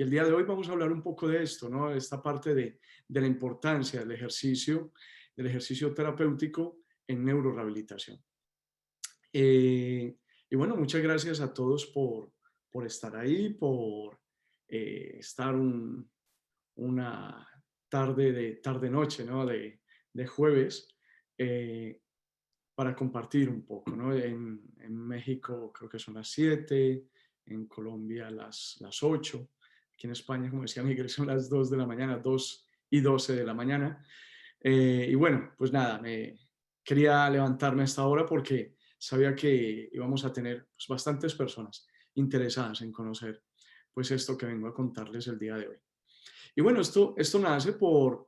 Y el día de hoy vamos a hablar un poco de esto, ¿no? De esta parte de la importancia del ejercicio terapéutico en neurorehabilitación. Y bueno, muchas gracias a todos por estar ahí, por estar una tarde-noche, ¿no? De jueves, eh, para compartir un poco, ¿no? En México creo que son las 7, en Colombia las 8, aquí en España, como decía Miguel, son las 2 de la mañana, 2:12 de la mañana. Y bueno, pues nada, me quería levantarme a esta hora porque sabía que íbamos a tener pues, bastantes personas interesadas en conocer pues esto que vengo a contarles el día de hoy. Y bueno, esto nace por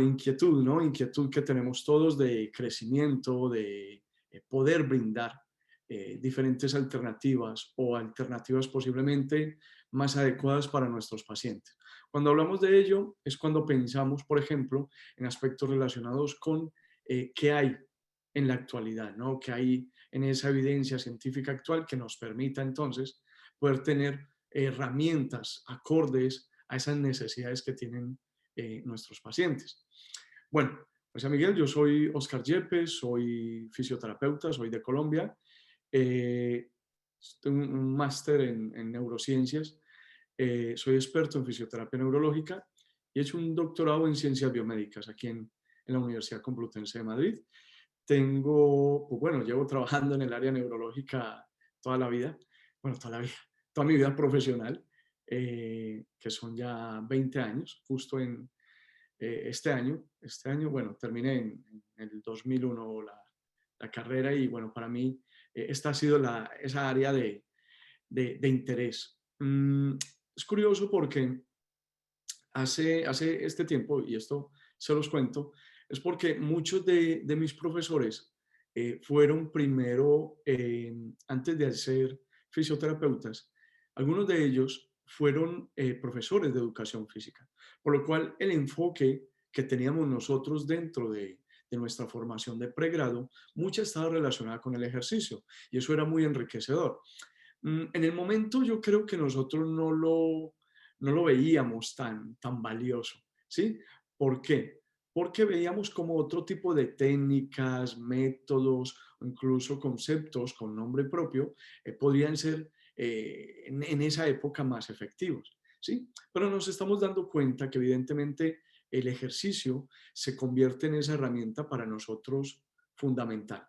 inquietud, ¿no? Inquietud que tenemos todos de crecimiento, de poder brindar diferentes alternativas o alternativas posiblemente más adecuadas para nuestros pacientes. Cuando hablamos de ello es cuando pensamos, por ejemplo, en aspectos relacionados con qué hay en la actualidad, ¿no? Qué hay en esa evidencia científica actual que nos permita entonces poder tener herramientas acordes a esas necesidades que tienen nuestros pacientes. Bueno, pues a Miguel, yo soy Oscar Yepes, soy fisioterapeuta, soy de Colombia, tengo un máster en neurociencias, soy experto en fisioterapia neurológica y he hecho un doctorado en ciencias biomédicas aquí en la Universidad Complutense de Madrid. Pues bueno, llevo trabajando en el área neurológica toda la vida, bueno, toda la vida, toda mi vida profesional, que son ya 20 años, justo en este año, bueno, terminé en el 2001 la carrera y bueno, para mí esta ha sido esa área de interés. Es curioso porque hace este tiempo, y esto se los cuento, es porque muchos de mis profesores fueron primero, antes de ser fisioterapeutas, algunos de ellos fueron profesores de educación física, por lo cual el enfoque que teníamos nosotros dentro de nuestra formación de pregrado, mucha estaba relacionada con el ejercicio y eso era muy enriquecedor. En el momento yo creo que nosotros no lo veíamos tan valioso, ¿sí? ¿Por qué? Porque veíamos como otro tipo de técnicas, métodos o incluso conceptos con nombre propio podrían ser en esa época más efectivos, ¿sí? Pero nos estamos dando cuenta que evidentemente el ejercicio se convierte en esa herramienta para nosotros fundamental,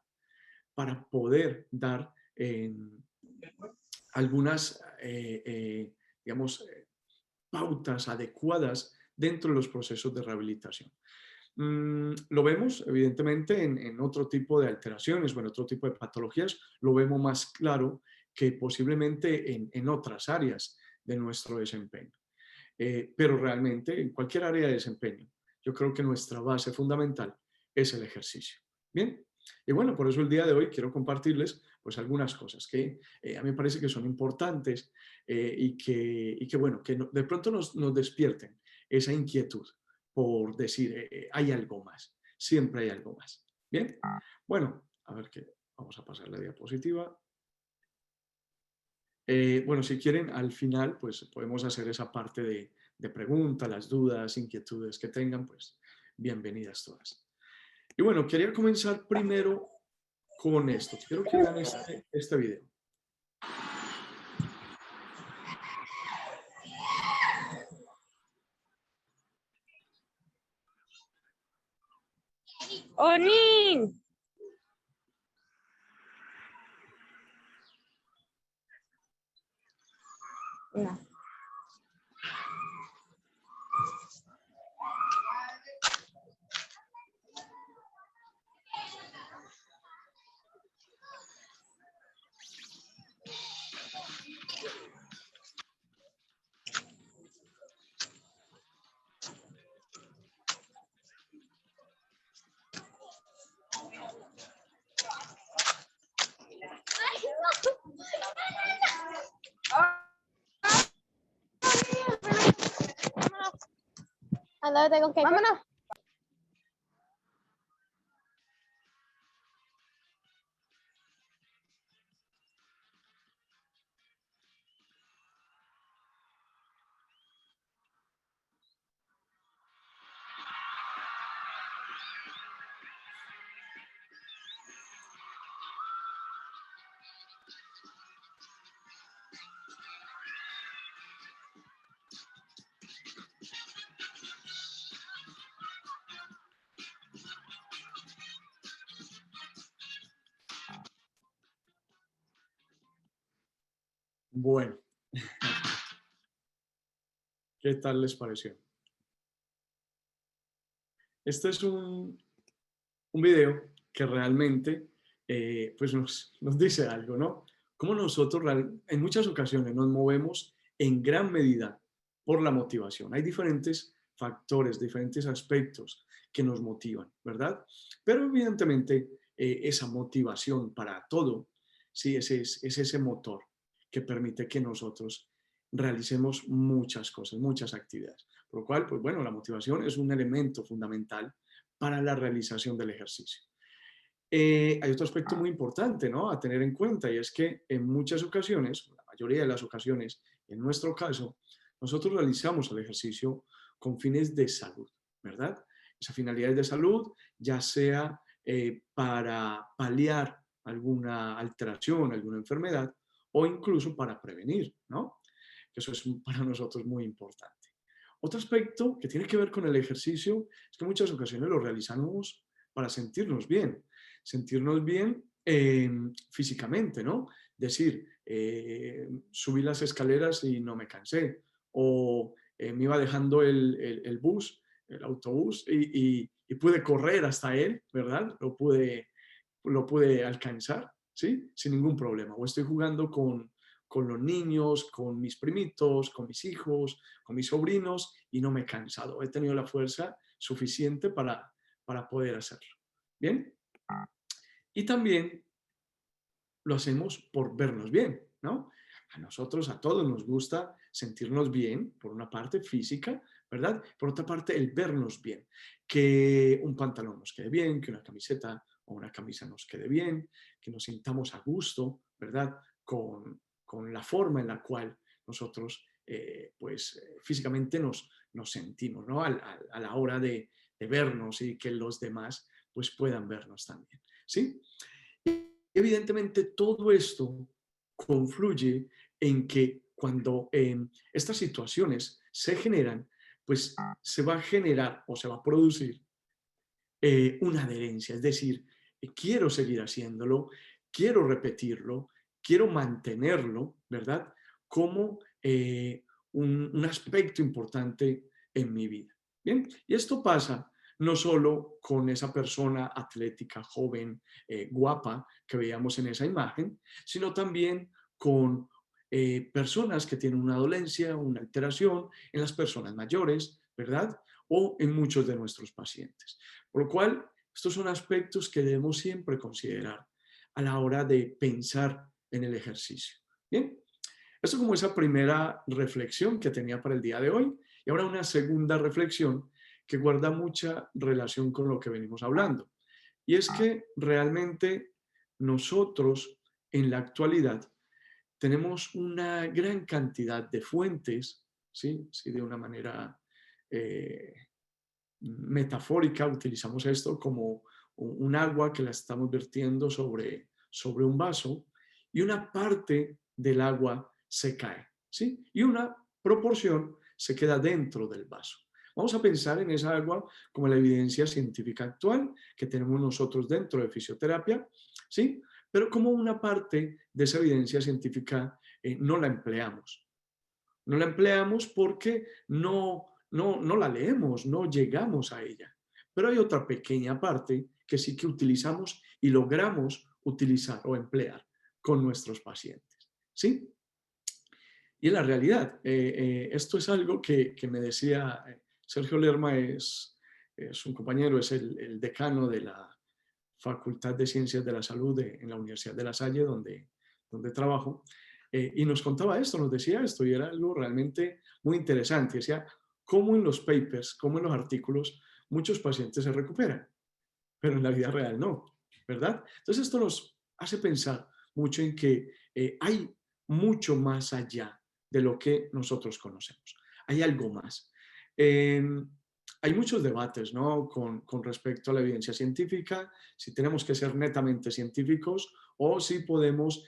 para poder dar algunas, digamos, pautas adecuadas dentro de los procesos de rehabilitación. Lo vemos evidentemente en otro tipo de alteraciones o en otro tipo de patologías, lo vemos más claro que posiblemente en otras áreas de nuestro desempeño. Pero realmente en cualquier área de desempeño, yo creo que nuestra base fundamental es el ejercicio. Bien, y bueno, por eso el día de hoy quiero compartirles pues algunas cosas que a mí me parece que son importantes y que bueno, que de pronto nos despierten esa inquietud por decir, hay algo más, siempre hay algo más. Bien, bueno, a ver qué, vamos a pasar la diapositiva. Bueno, si quieren, al final, pues podemos hacer esa parte de preguntas, las dudas, inquietudes que tengan, pues bienvenidas todas. Y bueno, quería comenzar primero con esto. Quiero que vean este video. ¡Onin! No. Andate con qué. Vámonos. Bueno, ¿qué tal les pareció? Este es un video que realmente pues nos dice algo, ¿no? Cómo nosotros en muchas ocasiones nos movemos en gran medida por la motivación. Hay diferentes factores, diferentes aspectos que nos motivan, ¿verdad? Pero evidentemente esa motivación para todo, sí, es ese motor que permite que nosotros realicemos muchas cosas, muchas actividades. Por lo cual, pues bueno, la motivación es un elemento fundamental para la realización del ejercicio. Hay otro aspecto muy importante, ¿no?, a tener en cuenta, y es que en muchas ocasiones, la mayoría de las ocasiones, en nuestro caso, nosotros realizamos el ejercicio con fines de salud, ¿verdad? Esa finalidad de salud, ya sea para paliar alguna alteración, alguna enfermedad, o incluso para prevenir, ¿no? Eso es para nosotros muy importante. Otro aspecto que tiene que ver con el ejercicio es que en muchas ocasiones lo realizamos para sentirnos bien físicamente, ¿no? Decir, subí las escaleras y no me cansé, o me iba dejando el bus, el autobús, y pude correr hasta él, ¿verdad? Lo pude alcanzar, ¿sí? Sin ningún problema. O estoy jugando con los niños, con mis primitos, con mis hijos, con mis sobrinos, y no me he cansado. He tenido la fuerza suficiente para poder hacerlo. ¿Bien? Y también lo hacemos por vernos bien, ¿no? A nosotros, a todos nos gusta sentirnos bien, por una parte física, ¿verdad? Por otra parte, el vernos bien. Que un pantalón nos quede bien, que una camiseta o una camisa nos quede bien, que nos sintamos a gusto, ¿verdad? Con la forma en la cual nosotros, pues, físicamente nos sentimos, ¿no? A la hora de vernos y que los demás, pues, puedan vernos también, ¿sí? Evidentemente, todo esto confluye en que cuando estas situaciones se generan, pues se va a generar o se va a producir una adherencia, es decir, quiero seguir haciéndolo, quiero repetirlo, quiero mantenerlo, ¿verdad? Como un aspecto importante en mi vida. Bien, y esto pasa no solo con esa persona atlética, joven, guapa que veíamos en esa imagen, sino también con personas que tienen una dolencia, una alteración, en las personas mayores, ¿verdad? O en muchos de nuestros pacientes. Por lo cual, estos son aspectos que debemos siempre considerar a la hora de pensar en el ejercicio. Bien, esto como esa primera reflexión que tenía para el día de hoy. Y ahora una segunda reflexión que guarda mucha relación con lo que venimos hablando. Y es que realmente nosotros en la actualidad tenemos una gran cantidad de fuentes, ¿sí? Si de una manera eh, metafórica utilizamos esto como un agua que la estamos vertiendo sobre un vaso, y una parte del agua se cae, ¿sí? Y una proporción se queda dentro del vaso. Vamos a pensar en esa agua como la evidencia científica actual que tenemos nosotros dentro de fisioterapia, ¿sí? Pero como una parte de esa evidencia científica no la empleamos. No la empleamos porque no la leemos, no llegamos a ella. Pero hay otra pequeña parte que sí que utilizamos y logramos utilizar o emplear con nuestros pacientes, ¿sí? Y en la realidad, esto es algo que me decía Sergio Lerma, es un compañero, es el decano de la Facultad de Ciencias de la Salud en la Universidad de La Salle, donde trabajo, y nos contaba esto, nos decía esto, y era algo realmente muy interesante. Decía, cómo en los papers, cómo en los artículos, muchos pacientes se recuperan, pero en la vida real no, ¿verdad? Entonces esto nos hace pensar mucho en que hay mucho más allá de lo que nosotros conocemos. Hay algo más. Eh, Hay muchos debates, ¿no?, con respecto a la evidencia científica, si tenemos que ser netamente científicos o si podemos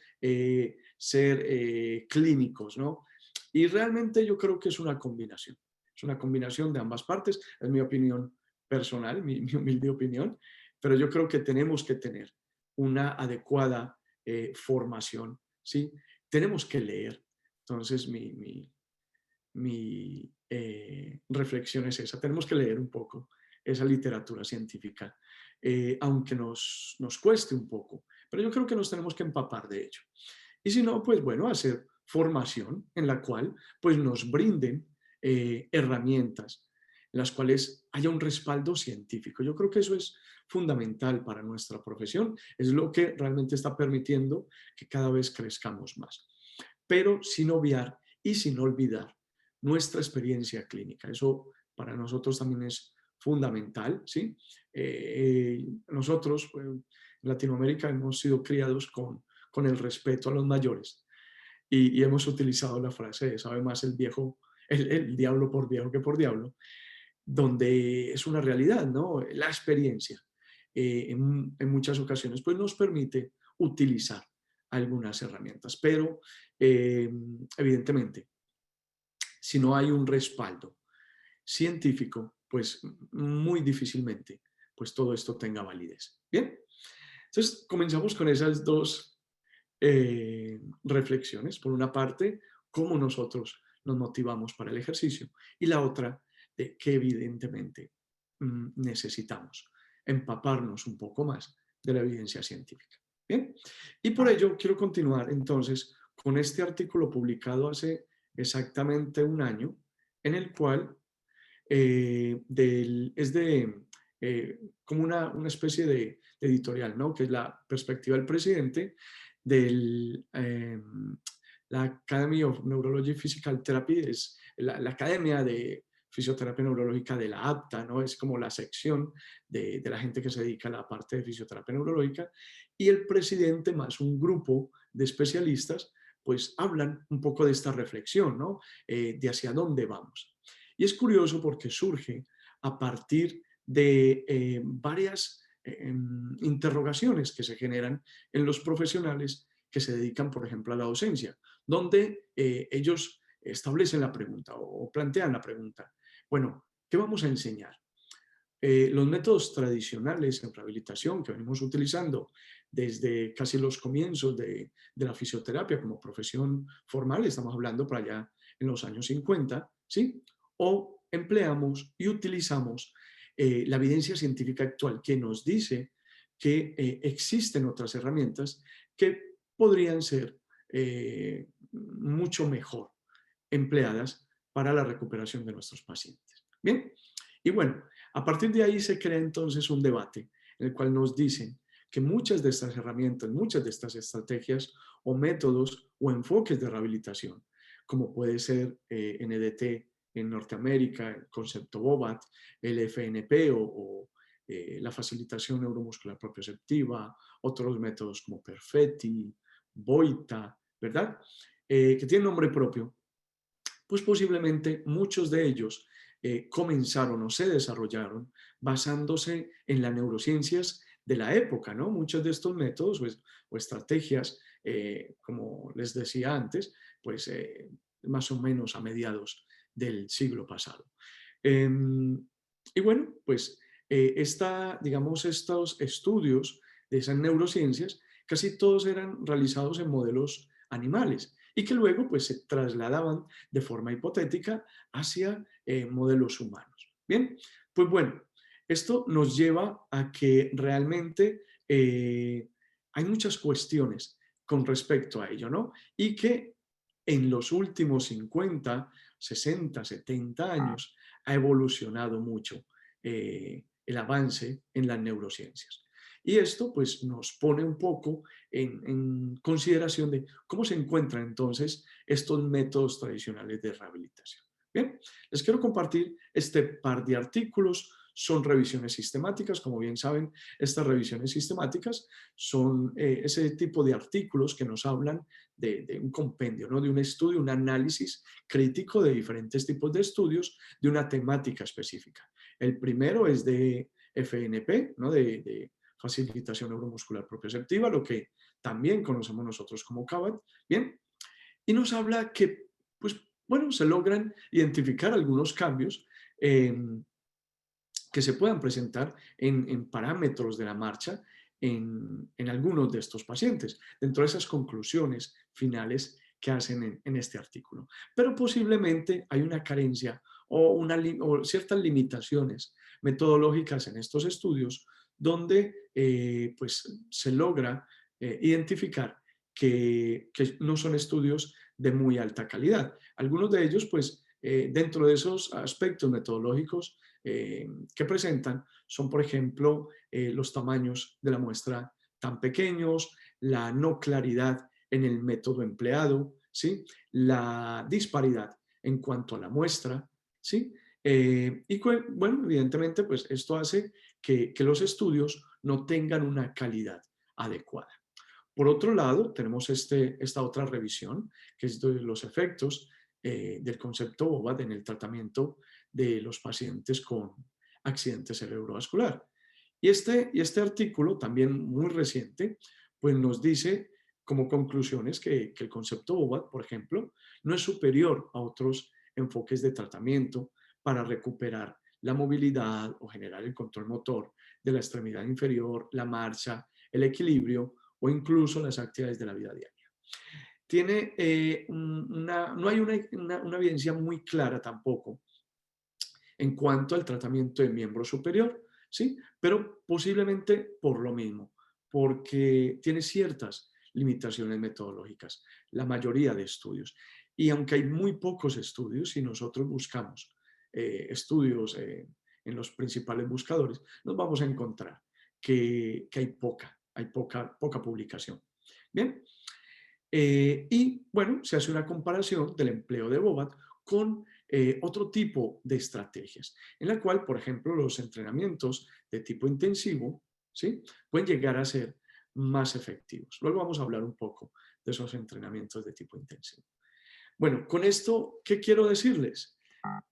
ser clínicos, ¿no? Y realmente yo creo que es una combinación. Es una combinación de ambas partes, es mi opinión personal, mi humilde opinión, pero yo creo que tenemos que tener una adecuada formación, ¿sí? Tenemos que leer, Entonces, mi reflexión es esa. Tenemos que leer un poco esa literatura científica, aunque nos cueste un poco, pero yo creo que nos tenemos que empapar de ello. Y si no, pues bueno, hacer formación en la cual pues nos brinden herramientas en las cuales haya un respaldo científico. Yo creo que eso es fundamental para nuestra profesión, es lo que realmente está permitiendo que cada vez crezcamos más. Pero sin obviar y sin olvidar nuestra experiencia clínica. Eso para nosotros también es fundamental, ¿sí? Nosotros en Latinoamérica hemos sido criados con el respeto a los mayores y hemos utilizado la frase, sabe más el diablo por viejo que por diablo, donde es una realidad, ¿no? La experiencia en muchas ocasiones pues nos permite utilizar algunas herramientas, pero evidentemente si no hay un respaldo científico, pues muy difícilmente pues todo esto tenga validez. Bien, entonces comenzamos con esas dos reflexiones. Por una parte, cómo nosotros nos motivamos para el ejercicio y la otra, de que evidentemente necesitamos empaparnos un poco más de la evidencia científica. Bien, y por ello quiero continuar entonces con este artículo publicado hace exactamente un año, en el cual es como una especie de editorial, ¿no? Que es la perspectiva del presidente de la Academy of Neurology Physical Therapy, es la Academia de Fisioterapia Neurológica de la APTA, ¿no? Es como la sección de la gente que se dedica a la parte de fisioterapia neurológica, y el presidente más un grupo de especialistas pues hablan un poco de esta reflexión, ¿no? De hacia dónde vamos. Y es curioso porque surge a partir de varias interrogaciones que se generan en los profesionales que se dedican, por ejemplo, a la docencia, donde ellos establecen la pregunta o plantean la pregunta, bueno, ¿qué vamos a enseñar? Los métodos tradicionales en rehabilitación que venimos utilizando desde casi los comienzos de la fisioterapia como profesión formal, estamos hablando para allá en los años 50, ¿sí? O empleamos y utilizamos la evidencia científica actual que nos dice que existen otras herramientas que podrían ser mucho mejor empleadas para la recuperación de nuestros pacientes. Bien, y bueno, a partir de ahí se crea entonces un debate en el cual nos dicen que muchas de estas herramientas, muchas de estas estrategias o métodos o enfoques de rehabilitación, como puede ser NDT en Norteamérica, el concepto BOBAT, el FNP o la facilitación neuromuscular propioceptiva, otros métodos como Perfetti, Boita, ¿verdad? Que tienen nombre propio, pues posiblemente muchos de ellos comenzaron o se desarrollaron basándose en las neurociencias de la época, ¿no? Muchos de estos métodos pues, o estrategias, como les decía antes, pues más o menos a mediados del siglo pasado. Y bueno, pues digamos, estos estudios de esas neurociencias, casi todos eran realizados en modelos animales y que luego pues se trasladaban de forma hipotética hacia modelos humanos. Bien, pues bueno, esto nos lleva a que realmente hay muchas cuestiones con respecto a ello, ¿no? Y que en los últimos 50, 60, 70 años ha evolucionado mucho el avance en las neurociencias. Y esto pues nos pone un poco en consideración de cómo se encuentran entonces estos métodos tradicionales de rehabilitación. Bien, les quiero compartir este par de artículos. Son revisiones sistemáticas, como bien saben, estas revisiones sistemáticas son ese tipo de artículos que nos hablan de un compendio, ¿no? De un estudio, un análisis crítico de diferentes tipos de estudios de una temática específica. El primero es de FNP, ¿no? De facilitación neuromuscular propioceptiva, lo que también conocemos nosotros como CABAT, ¿bien? Y nos habla que, pues, bueno, se logran identificar algunos cambios que se puedan presentar en parámetros de la marcha en algunos de estos pacientes. Dentro de esas conclusiones finales que hacen en este artículo. Pero posiblemente hay una carencia o ciertas limitaciones metodológicas en estos estudios donde pues se logra identificar que no son estudios de muy alta calidad. Algunos de ellos, pues, dentro de esos aspectos metodológicos que presentan, son, por ejemplo, los tamaños de la muestra tan pequeños, la no claridad en el método empleado, ¿sí? La disparidad en cuanto a la muestra, ¿sí? Bueno, evidentemente, pues esto hace que los estudios no tengan una calidad adecuada. Por otro lado, tenemos esta otra revisión, que es de los efectos del concepto BOBAT en el tratamiento de los pacientes con accidente cerebrovascular. Y este artículo, también muy reciente, pues nos dice como conclusiones que el concepto BOBAT, por ejemplo, no es superior a otros enfoques de tratamiento para recuperar la movilidad o generar el control motor de la extremidad inferior, la marcha, el equilibrio o incluso las actividades de la vida diaria. No hay una evidencia muy clara tampoco en cuanto al tratamiento de miembro superior, ¿sí? Pero posiblemente por lo mismo, porque tiene ciertas limitaciones metodológicas, la mayoría de estudios. Y aunque hay muy pocos estudios, si nosotros buscamos estudios en los principales buscadores, nos vamos a encontrar que hay poca publicación. Bien, y bueno, se hace una comparación del empleo de BOBAT con otro tipo de estrategias, en la cual, por ejemplo, los entrenamientos de tipo intensivo, ¿sí? Pueden llegar a ser más efectivos. Luego vamos a hablar un poco de esos entrenamientos de tipo intensivo. Bueno, con esto, ¿qué quiero decirles?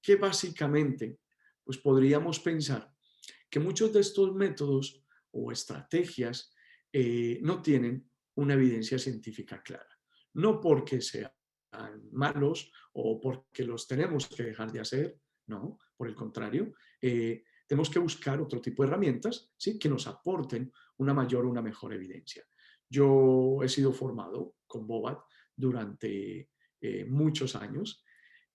Que básicamente, pues podríamos pensar que muchos de estos métodos o estrategias no tienen una evidencia científica clara. No porque sean malos o porque los tenemos que dejar de hacer, no, por el contrario, tenemos que buscar otro tipo de herramientas, ¿sí? Que nos aporten una mayor o una mejor evidencia. Yo he sido formado con BOBAT durante muchos años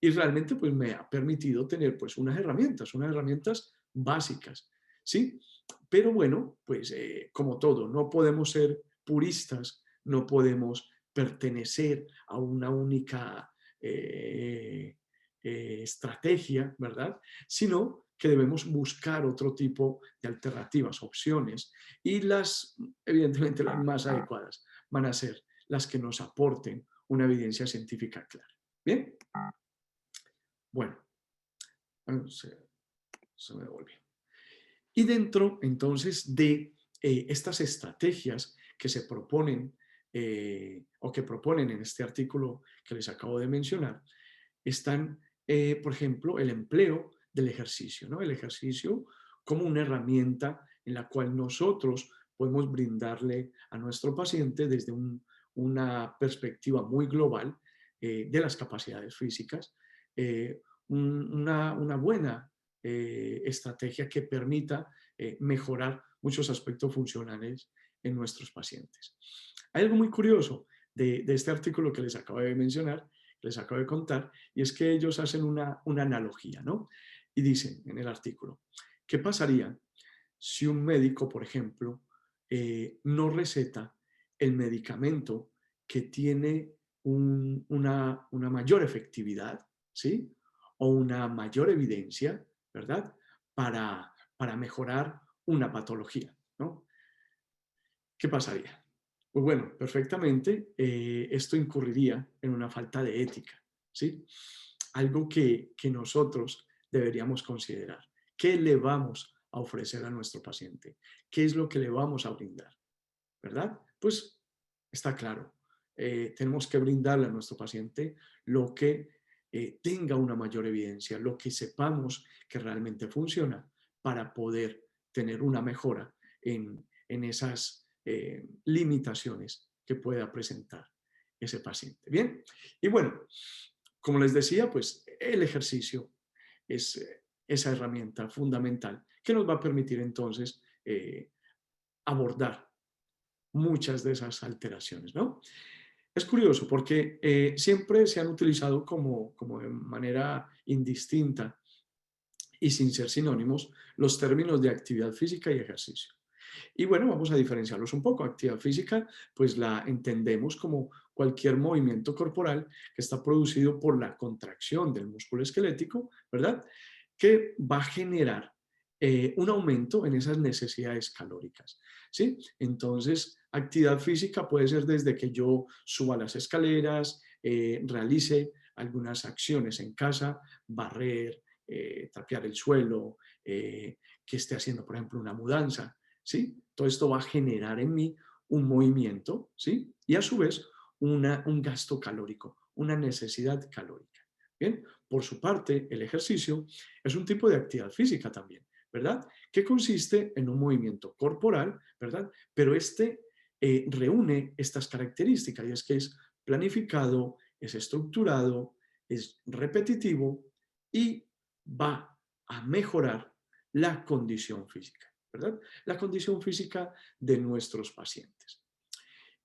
y realmente pues me ha permitido tener pues unas herramientas básicas, ¿sí? Pero bueno, pues como todo, no podemos ser puristas, no podemos pertenecer a una única estrategia, ¿verdad? Sino que debemos buscar otro tipo de alternativas, opciones, y evidentemente las más adecuadas van a ser las que nos aporten una evidencia científica clara. ¿Bien? Bueno, se me devolvió. Y dentro, entonces, de estas estrategias que se proponen o que proponen en este artículo que les acabo de mencionar, están, por ejemplo, el empleo del ejercicio, ¿no? El ejercicio como una herramienta en la cual nosotros podemos brindarle a nuestro paciente desde una perspectiva muy global de las capacidades físicas, una buena estrategia que permita mejorar muchos aspectos funcionales en nuestros pacientes. Hay algo muy curioso de este artículo que les acabo de mencionar, les acabo de contar, y es que ellos hacen una analogía, ¿no? Y dicen en el artículo, ¿qué pasaría si un médico, por ejemplo, no receta el medicamento que tiene una mayor efectividad, ¿sí? O una mayor evidencia, ¿verdad? Para mejorar una patología, ¿no? ¿Qué pasaría? Pues bueno, perfectamente esto incurriría en una falta de ética, ¿sí? Algo que nosotros deberíamos considerar. ¿Qué le vamos a ofrecer a nuestro paciente? ¿Qué es lo que le vamos a brindar? ¿Verdad? Pues está claro. Tenemos que brindarle a nuestro paciente lo que tenga una mayor evidencia, lo que sepamos que realmente funciona para poder tener una mejora en esas limitaciones que pueda presentar ese paciente. Bien, y bueno, como les decía, pues el ejercicio es esa herramienta fundamental que nos va a permitir entonces abordar muchas de esas alteraciones, ¿no? Es curioso porque siempre se han utilizado como de manera indistinta y sin ser sinónimos los términos de actividad física y ejercicio. Y bueno, vamos a diferenciarlos un poco. Actividad física, pues la entendemos como cualquier movimiento corporal que está producido por la contracción del músculo esquelético, ¿verdad? Que va a generar un aumento en esas necesidades calóricas, ¿sí? Entonces, actividad física puede ser desde que yo suba las escaleras, realice algunas acciones en casa, barrer, trapear el suelo, que esté haciendo, por ejemplo, una mudanza, ¿sí? Todo esto va a generar en mí un movimiento, ¿sí? Y a su vez un gasto calórico, una necesidad calórica. Bien, por su parte, el ejercicio es un tipo de actividad física también, ¿verdad? Que consiste en un movimiento corporal, ¿verdad? Pero este reúne estas características y es que es planificado, es estructurado, es repetitivo y va a mejorar la condición física, ¿verdad? La condición física de nuestros pacientes.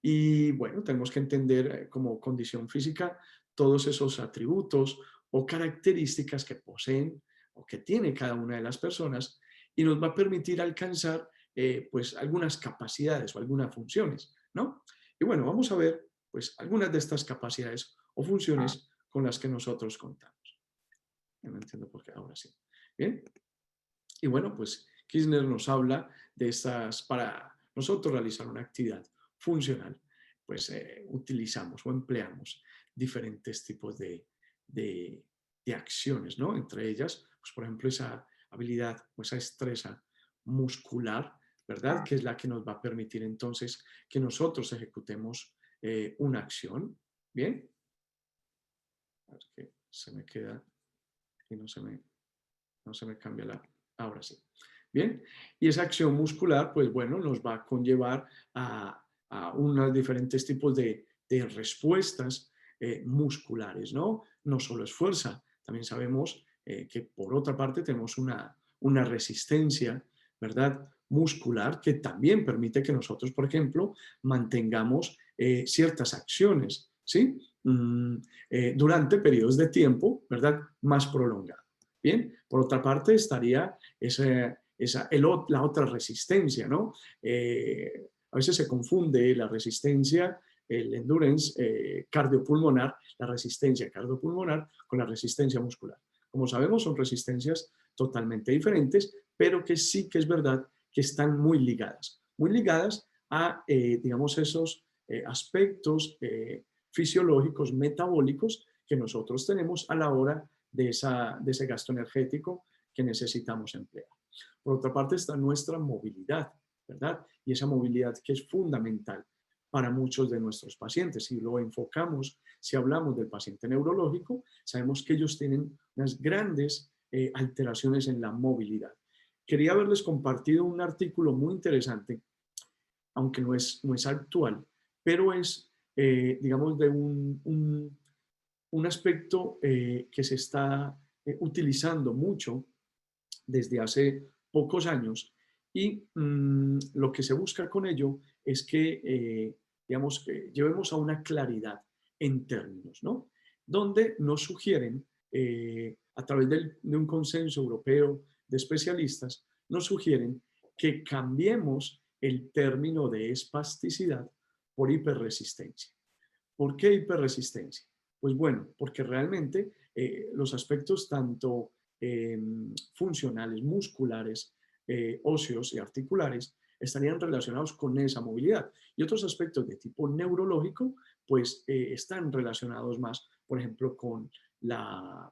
Y bueno, tenemos que entender como condición física todos esos atributos o características que poseen o que tiene cada una de las personas y nos va a permitir alcanzar pues algunas capacidades o algunas funciones, ¿no? Y bueno, vamos a ver pues algunas de estas capacidades o funciones con las que nosotros contamos. No entiendo por qué, ahora sí. Bien. Y bueno, pues Kirchner nos habla de estas, para nosotros realizar una actividad funcional, pues utilizamos o empleamos diferentes tipos de, de acciones, ¿no? Entre ellas, pues por ejemplo, esa habilidad o esa destreza muscular, ¿verdad? Que es la que nos va a permitir entonces que nosotros ejecutemos una acción, ¿bien? A ver que se me queda y no se me cambia la... Ahora sí. Bien, y esa acción muscular, pues bueno, nos va a conllevar a unos diferentes tipos de respuestas musculares, ¿no? No solo es fuerza, también sabemos que por otra parte tenemos una resistencia, ¿verdad? Muscular que también permite que nosotros, por ejemplo, mantengamos ciertas acciones, ¿sí? Durante periodos de tiempo, ¿verdad? Más prolongados. Bien, por otra parte estaría la otra resistencia, ¿no? A veces se confunde la resistencia, el endurance cardiopulmonar, la resistencia cardiopulmonar con la resistencia muscular. Como sabemos, son resistencias totalmente diferentes, pero que sí que es verdad que están muy ligadas a, digamos, esos aspectos fisiológicos, metabólicos que nosotros tenemos a la hora de ese gasto energético que necesitamos emplear. Por otra parte está nuestra movilidad, ¿verdad? Y esa movilidad que es fundamental para muchos de nuestros pacientes. Si lo enfocamos, si hablamos del paciente neurológico, sabemos que ellos tienen unas grandes alteraciones en la movilidad. Quería haberles compartido un artículo muy interesante, aunque no es actual, pero es, digamos, de un aspecto que se está utilizando mucho desde hace pocos años y lo que se busca con ello es que, digamos, que llevemos a una claridad en términos, ¿no? Donde nos sugieren, a través de un consenso europeo de especialistas, nos sugieren que cambiemos el término de espasticidad por hiperresistencia. ¿Por qué hiperresistencia? Pues bueno, porque realmente los aspectos tanto funcionales, musculares, óseos y articulares estarían relacionados con esa movilidad. Y otros aspectos de tipo neurológico, pues están relacionados más, por ejemplo, con la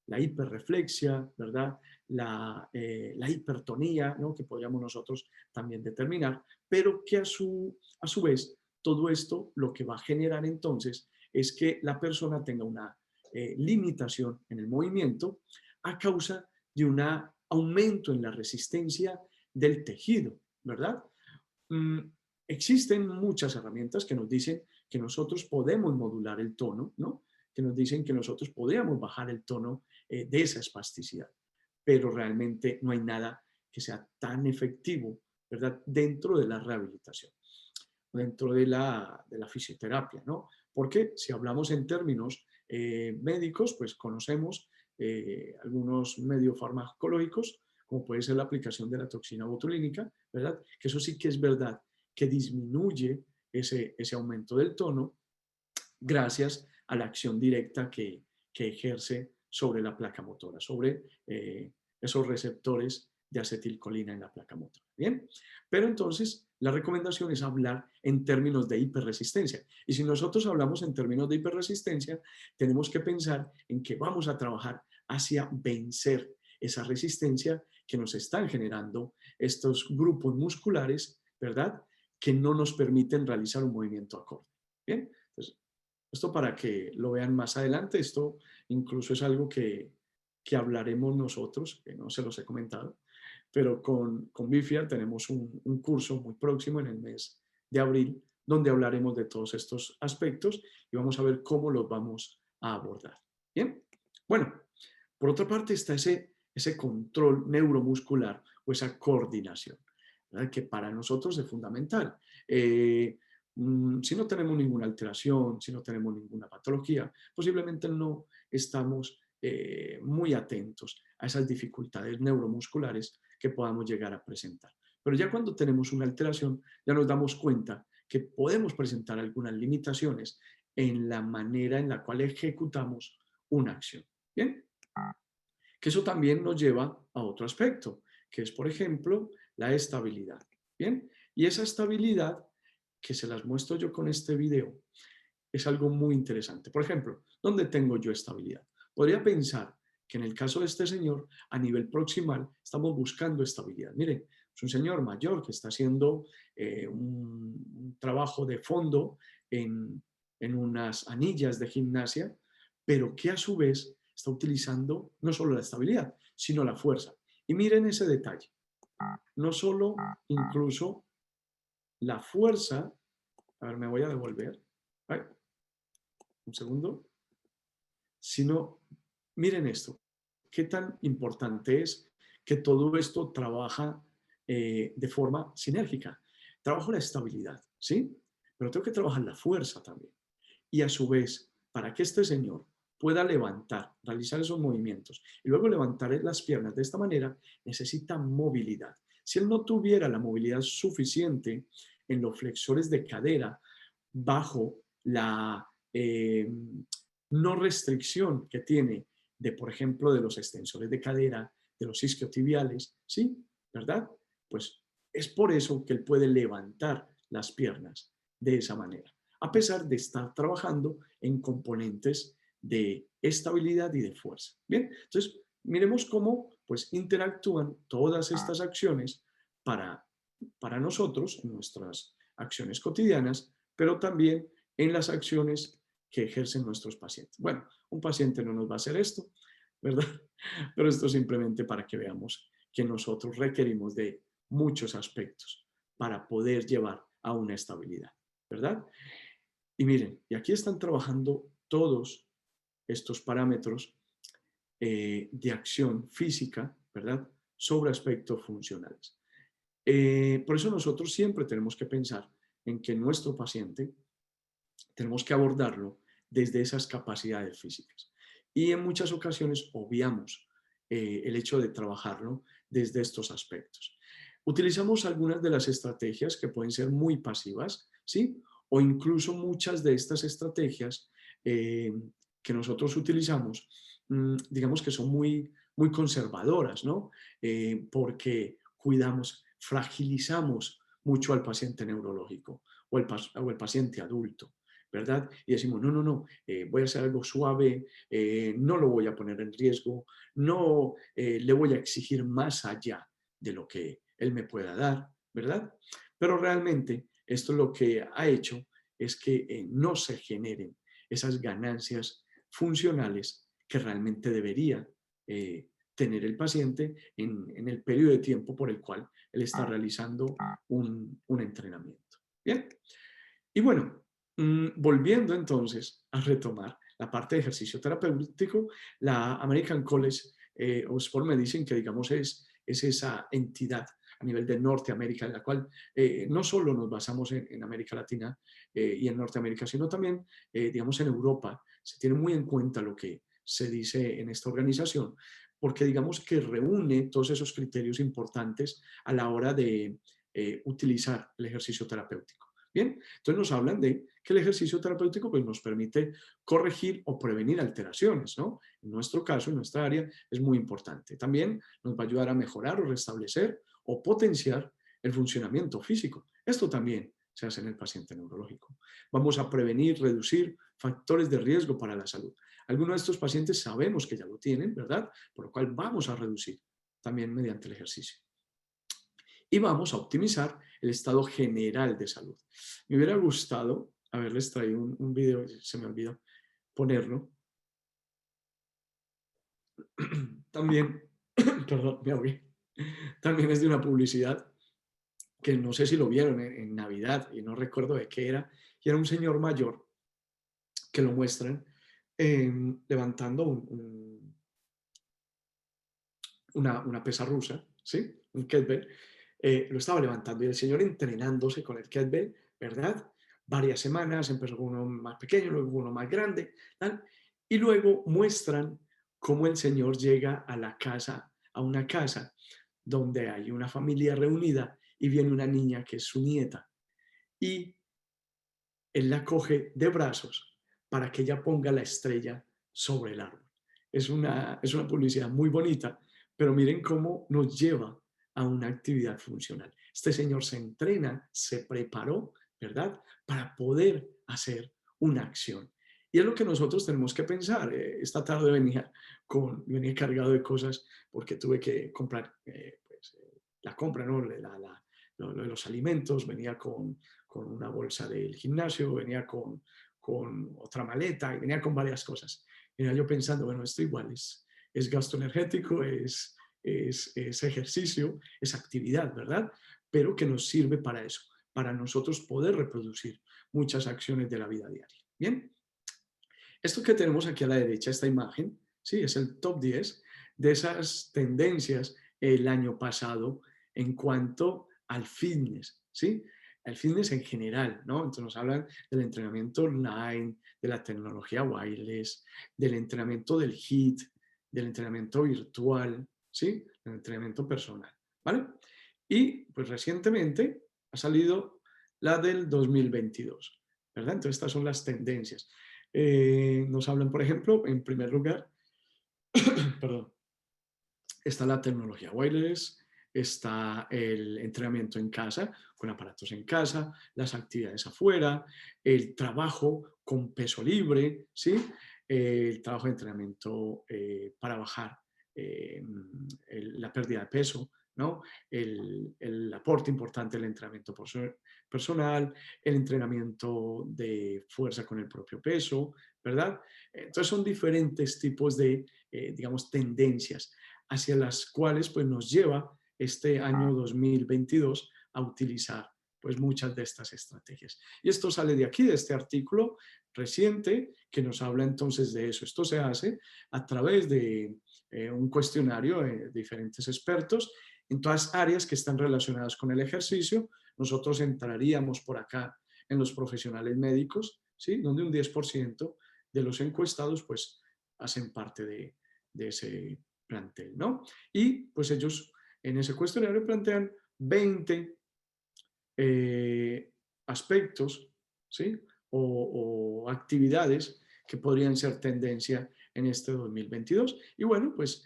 hiperreflexia, ¿verdad? La hipertonía, ¿no? Que podríamos nosotros también determinar, pero que a su vez todo esto lo que va a generar entonces es que la persona tenga una limitación en el movimiento a causa de un aumento en la resistencia del tejido, ¿verdad? Mm, Existen muchas herramientas que nos dicen que nosotros podemos modular el tono, ¿no? Que nos dicen que nosotros podríamos bajar el tono de esa espasticidad, pero realmente no hay nada que sea tan efectivo, ¿verdad? Dentro de la rehabilitación. dentro de la fisioterapia, ¿no? Porque si hablamos en términos médicos, pues conocemos algunos medios farmacológicos, como puede ser la aplicación de la toxina botulínica, ¿verdad? Que eso sí que es verdad, que disminuye ese aumento del tono gracias a la acción directa que ejerce sobre la placa motora, sobre esos receptores de acetilcolina en la placa motora. Bien, pero entonces la recomendación es hablar en términos de hiperresistencia. Y si nosotros hablamos en términos de hiperresistencia, tenemos que pensar en que vamos a trabajar hacia vencer esa resistencia que nos están generando estos grupos musculares, ¿verdad? Que no nos permiten realizar un movimiento acorde. Bien, entonces, esto para que lo vean más adelante, esto incluso es algo que hablaremos nosotros, que no se los he comentado, pero con Bifia tenemos un curso muy próximo en el mes de abril, donde hablaremos de todos estos aspectos y vamos a ver cómo los vamos a abordar. Bien, bueno, por otra parte está ese control neuromuscular o esa coordinación, ¿verdad? Que para nosotros es fundamental. Si no tenemos ninguna alteración, si no tenemos ninguna patología, posiblemente no estamos muy atentos a esas dificultades neuromusculares que podamos llegar a presentar. Pero ya cuando tenemos una alteración, ya nos damos cuenta que podemos presentar algunas limitaciones en la manera en la cual ejecutamos una acción. ¿Bien? Que eso también nos lleva a otro aspecto, que es, por ejemplo, la estabilidad. ¿Bien? Y esa estabilidad, que se las muestro yo con este video, es algo muy interesante. Por ejemplo, ¿dónde tengo yo estabilidad? Podría pensar que en el caso de este señor, a nivel proximal, estamos buscando estabilidad. Miren, es un señor mayor que está haciendo un trabajo de fondo en unas anillas de gimnasia, pero que a su vez está utilizando no solo la estabilidad, sino la fuerza. Y miren ese detalle. No solo incluso la fuerza, a ver, me voy a devolver. Ay, un segundo. Sino, miren esto, qué tan importante es que todo esto trabaja de forma sinérgica. Trabajo la estabilidad, ¿sí? Pero tengo que trabajar la fuerza también. Y a su vez, para que este señor pueda levantar, realizar esos movimientos y luego levantar las piernas de esta manera, necesita movilidad. Si él no tuviera la movilidad suficiente en los flexores de cadera bajo la no restricción que tiene de, por ejemplo, de los extensores de cadera, de los isquiotibiales, ¿sí? ¿Verdad? Pues es por eso que él puede levantar las piernas de esa manera, a pesar de estar trabajando en componentes de estabilidad y de fuerza. Bien, entonces miremos cómo pues interactúan todas estas acciones para nosotros, en nuestras acciones cotidianas, pero también en las acciones que ejercen nuestros pacientes. Bueno, un paciente no nos va a hacer esto, ¿verdad? Pero esto simplemente para que veamos que nosotros requerimos de muchos aspectos para poder llevar a una estabilidad, ¿verdad? Y miren, y aquí están trabajando todos estos parámetros de acción física, ¿verdad? Sobre aspectos funcionales. Por eso nosotros siempre tenemos que pensar en que nuestro paciente tenemos que abordarlo desde esas capacidades físicas. Y en muchas ocasiones obviamos el hecho de trabajarlo desde estos aspectos. Utilizamos algunas de las estrategias que pueden ser muy pasivas, ¿sí? O incluso muchas de estas estrategias que nosotros utilizamos, digamos que son muy conservadoras, ¿no? Porque cuidamos, fragilizamos mucho al paciente neurológico o el paciente adulto, ¿verdad? Y decimos, no, voy a hacer algo suave, no lo voy a poner en riesgo, no le voy a exigir más allá de lo que él me pueda dar, ¿verdad? Pero realmente esto lo que ha hecho es que no se generen esas ganancias funcionales que realmente debería tener el paciente en el periodo de tiempo por el cual él está realizando un entrenamiento. Bien, y bueno, volviendo entonces a retomar la parte de ejercicio terapéutico, la American College of Sport Medicine, que digamos es esa entidad a nivel de Norteamérica, en la cual no solo nos basamos en América Latina y en Norteamérica, sino también, digamos, en Europa. Se tiene muy en cuenta lo que se dice en esta organización, porque digamos que reúne todos esos criterios importantes a la hora de utilizar el ejercicio terapéutico. Bien, entonces nos hablan de que el ejercicio terapéutico pues, nos permite corregir o prevenir alteraciones, ¿no? En nuestro caso, en nuestra área, es muy importante. También nos va a ayudar a mejorar o restablecer o potenciar el funcionamiento físico. Esto también se hace en el paciente neurológico. Vamos a prevenir, reducir factores de riesgo para la salud. Algunos de estos pacientes sabemos que ya lo tienen, ¿verdad? Por lo cual vamos a reducir también mediante el ejercicio. Y vamos a optimizar el estado general de salud. Me hubiera gustado haberles traído un video, se me olvidó ponerlo. También, perdón, me ahogué. También es de una publicidad que no sé si lo vieron en Navidad y no recuerdo de qué era. Y era un señor mayor que lo muestran levantando una pesa rusa, ¿sí? Un kettlebell. Lo estaba levantando y el señor entrenándose con el kettlebell, ¿verdad? Varias semanas, empezó con uno más pequeño, luego uno más grande, ¿tal? Y luego muestran cómo el señor llega a la casa, a una casa donde hay una familia reunida y viene una niña que es su nieta. Y él la coge de brazos para que ella ponga la estrella sobre el árbol. Es una publicidad muy bonita, pero miren cómo nos lleva a una actividad funcional. Este señor se entrena, se preparó, ¿verdad?, para poder hacer una acción. Y es lo que nosotros tenemos que pensar. Esta tarde venía cargado de cosas porque tuve que comprar la compra, ¿no? Los alimentos, venía con una bolsa del gimnasio, venía con otra maleta y venía con varias cosas. Venía yo pensando, bueno, esto igual es gasto energético, es ejercicio, es actividad, ¿verdad? Pero que nos sirve para eso, para nosotros poder reproducir muchas acciones de la vida diaria. Bien, esto que tenemos aquí a la derecha, esta imagen, sí, es el top 10 de esas tendencias el año pasado en cuanto al fitness, ¿sí? El fitness en general, ¿no? Entonces nos hablan del entrenamiento online, de la tecnología wireless, del entrenamiento del HIIT, del entrenamiento virtual, ¿sí? Del entrenamiento personal, ¿vale? Y pues recientemente ha salido la del 2022, ¿verdad? Entonces estas son las tendencias. Nos hablan, por ejemplo, en primer lugar, perdón, está la tecnología wireless, está el entrenamiento en casa, con aparatos en casa, las actividades afuera, el trabajo con peso libre, ¿sí? El trabajo de entrenamiento para bajar la pérdida de peso, ¿no? El aporte importante del entrenamiento personal, el entrenamiento de fuerza con el propio peso, ¿verdad? Entonces son diferentes tipos de, digamos, tendencias hacia las cuales pues, nos lleva este año 2022 a utilizar pues, muchas de estas estrategias. Y esto sale de aquí, de este artículo reciente que nos habla entonces de eso. Esto se hace a través de un cuestionario de diferentes expertos en todas áreas que están relacionadas con el ejercicio. Nosotros entraríamos por acá en los profesionales médicos, ¿sí? Donde un 10% de los encuestados pues hacen parte de ese plantel, ¿no? Y pues ellos en ese cuestionario plantean 20 aspectos, ¿sí? O actividades que podrían ser tendencia en este 2022. Y bueno, pues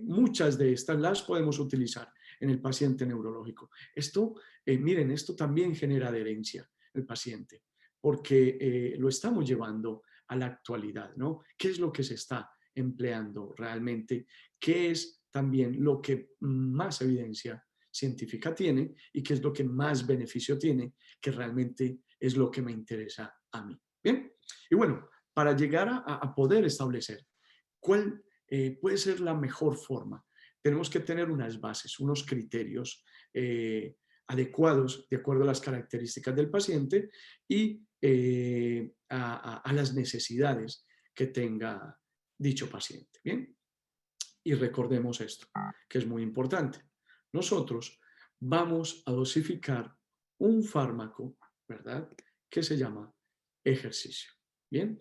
muchas de estas las podemos utilizar en el paciente neurológico. Esto, miren, esto también genera adherencia el paciente, porque lo estamos llevando a la actualidad, ¿no? ¿Qué es lo que se está empleando realmente? ¿Qué es también lo que más evidencia científica tiene y qué es lo que más beneficio tiene, que realmente es lo que me interesa a mí? Bien, y bueno, para llegar a poder establecer cuál puede ser la mejor forma, tenemos que tener unas bases, unos criterios adecuados de acuerdo a las características del paciente y a las necesidades que tenga dicho paciente. Bien, y recordemos esto, que es muy importante. Nosotros vamos a dosificar un fármaco, ¿verdad?, que se llama ejercicio. Bien,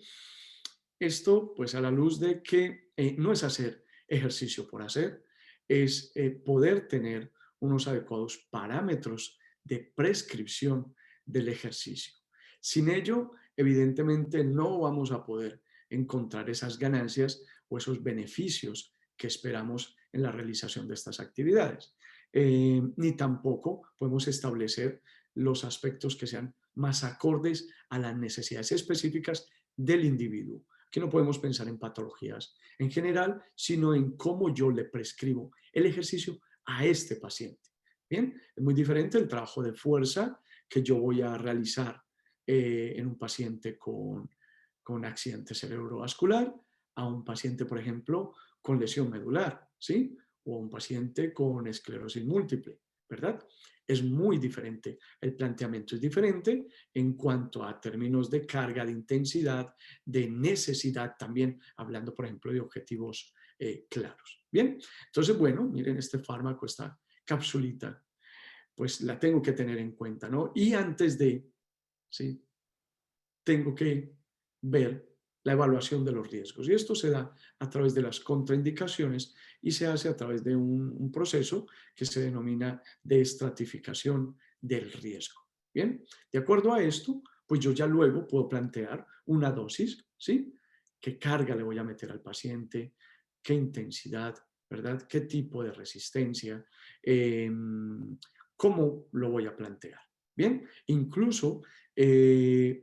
esto pues a la luz de que no es hacer ejercicio por hacer, es poder tener unos adecuados parámetros de prescripción del ejercicio. Sin ello, evidentemente no vamos a poder encontrar esas ganancias o esos beneficios que esperamos en la realización de estas actividades. Ni tampoco podemos establecer los aspectos que sean más acordes a las necesidades específicas del individuo. Aquí no podemos pensar en patologías en general, sino en cómo yo le prescribo el ejercicio a este paciente. Bien, es muy diferente el trabajo de fuerza que yo voy a realizar en un paciente con accidente cerebrovascular a un paciente, por ejemplo, con lesión medular, ¿sí? O un paciente con esclerosis múltiple, ¿verdad? Es muy diferente. El planteamiento es diferente en cuanto a términos de carga, de intensidad, de necesidad, también hablando, por ejemplo, de objetivos claros. Bien, entonces, bueno, miren este fármaco, esta capsulita, pues la tengo que tener en cuenta, ¿no? Y antes de, ¿sí?, tengo que ver la evaluación de los riesgos. Y esto se da a través de las contraindicaciones y se hace a través de un proceso que se denomina de estratificación del riesgo. Bien, de acuerdo a esto, pues yo ya luego puedo plantear una dosis, ¿sí? ¿Qué carga le voy a meter al paciente? ¿Qué intensidad? ¿Verdad? ¿Qué tipo de resistencia? ¿Cómo lo voy a plantear? Bien, incluso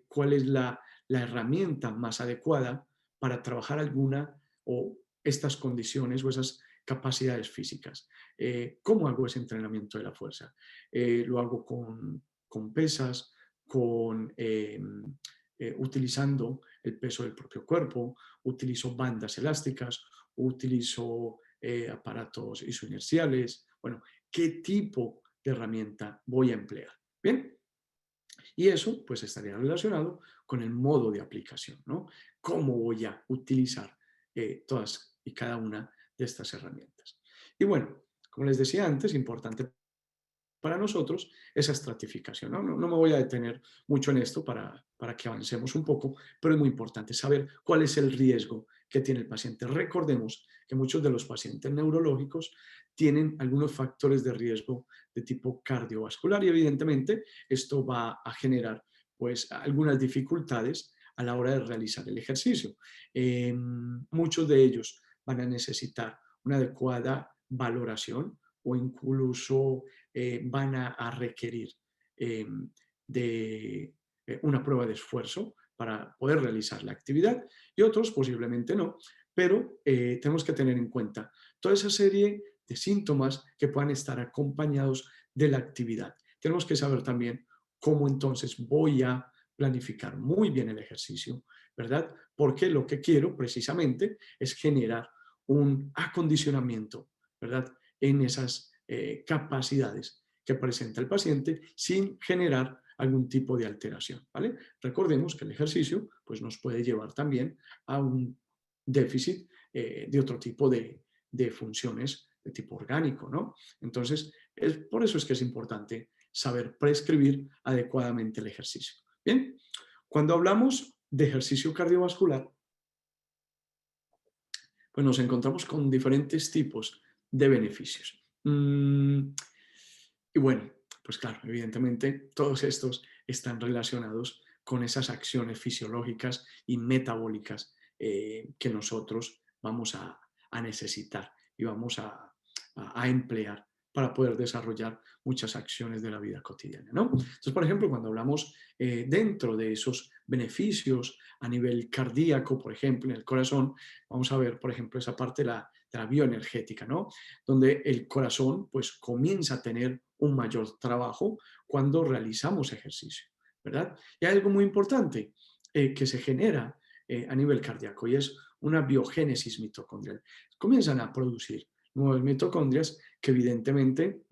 cuál es la herramienta más adecuada para trabajar alguna o estas condiciones o esas capacidades físicas. ¿Cómo hago ese entrenamiento de la fuerza? Lo hago con pesas, utilizando el peso del propio cuerpo, utilizo bandas elásticas, utilizo aparatos isoinerciales. Bueno, ¿qué tipo de herramienta voy a emplear? Bien, y eso pues estaría relacionado con el modo de aplicación, ¿no? ¿Cómo voy a utilizar todas y cada una de estas herramientas? Y bueno, como les decía antes, importante para nosotros esa estratificación. No me voy a detener mucho en esto para que avancemos un poco, pero es muy importante saber cuál es el riesgo que tiene el paciente. Recordemos que muchos de los pacientes neurológicos tienen algunos factores de riesgo de tipo cardiovascular y evidentemente esto va a generar pues algunas dificultades a la hora de realizar el ejercicio. Muchos de ellos van a necesitar una adecuada valoración o incluso van a requerir eh, de una prueba de esfuerzo para poder realizar la actividad y otros posiblemente no, pero tenemos que tener en cuenta toda esa serie de síntomas que puedan estar acompañados de la actividad. Tenemos que saber también cómo entonces voy a planificar muy bien el ejercicio, ¿verdad? Porque lo que quiero precisamente es generar un acondicionamiento, ¿verdad? En esas capacidades que presenta el paciente sin generar algún tipo de alteración, ¿vale? Recordemos que el ejercicio pues, nos puede llevar también a un déficit de otro tipo de funciones de tipo orgánico, ¿no? Entonces, por eso es que es importante saber prescribir adecuadamente el ejercicio. Bien, cuando hablamos de ejercicio cardiovascular, pues nos encontramos con diferentes tipos de beneficios. Y bueno, pues claro, evidentemente todos estos están relacionados con esas acciones fisiológicas y metabólicas que nosotros vamos a necesitar y vamos a emplear para poder desarrollar muchas acciones de la vida cotidiana, ¿no? Entonces, por ejemplo, cuando hablamos dentro de esos beneficios a nivel cardíaco, por ejemplo, en el corazón, vamos a ver, por ejemplo, esa parte de la bioenergética, ¿no? Donde el corazón, pues, comienza a tener un mayor trabajo cuando realizamos ejercicio, ¿verdad? Y hay algo muy importante que se genera a nivel cardíaco y es una biogénesis mitocondrial. Comienzan a producir nuevas mitocondrias que evidentemente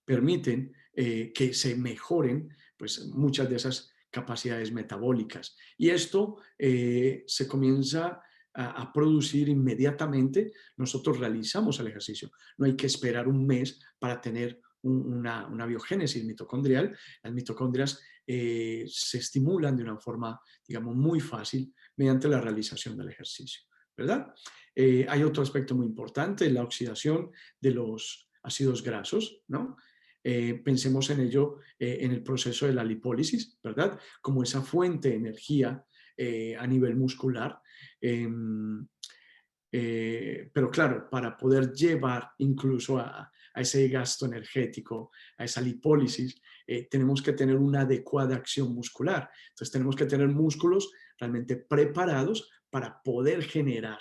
permiten que se mejoren pues, muchas de esas capacidades metabólicas. Y esto se comienza a producir inmediatamente. Nosotros realizamos el ejercicio. No hay que esperar un mes para tener una biogénesis mitocondrial. Las mitocondrias se estimulan de una forma, digamos, muy fácil mediante la realización del ejercicio, ¿verdad? Hay otro aspecto muy importante, la oxidación de los ácidos grasos, ¿no? Pensemos en ello en el proceso de la lipólisis, ¿verdad? Como esa fuente de energía a nivel muscular. Pero claro, para poder llevar incluso a ese gasto energético, a esa lipólisis, tenemos que tener una adecuada acción muscular. Entonces tenemos que tener músculos realmente preparados para poder generar,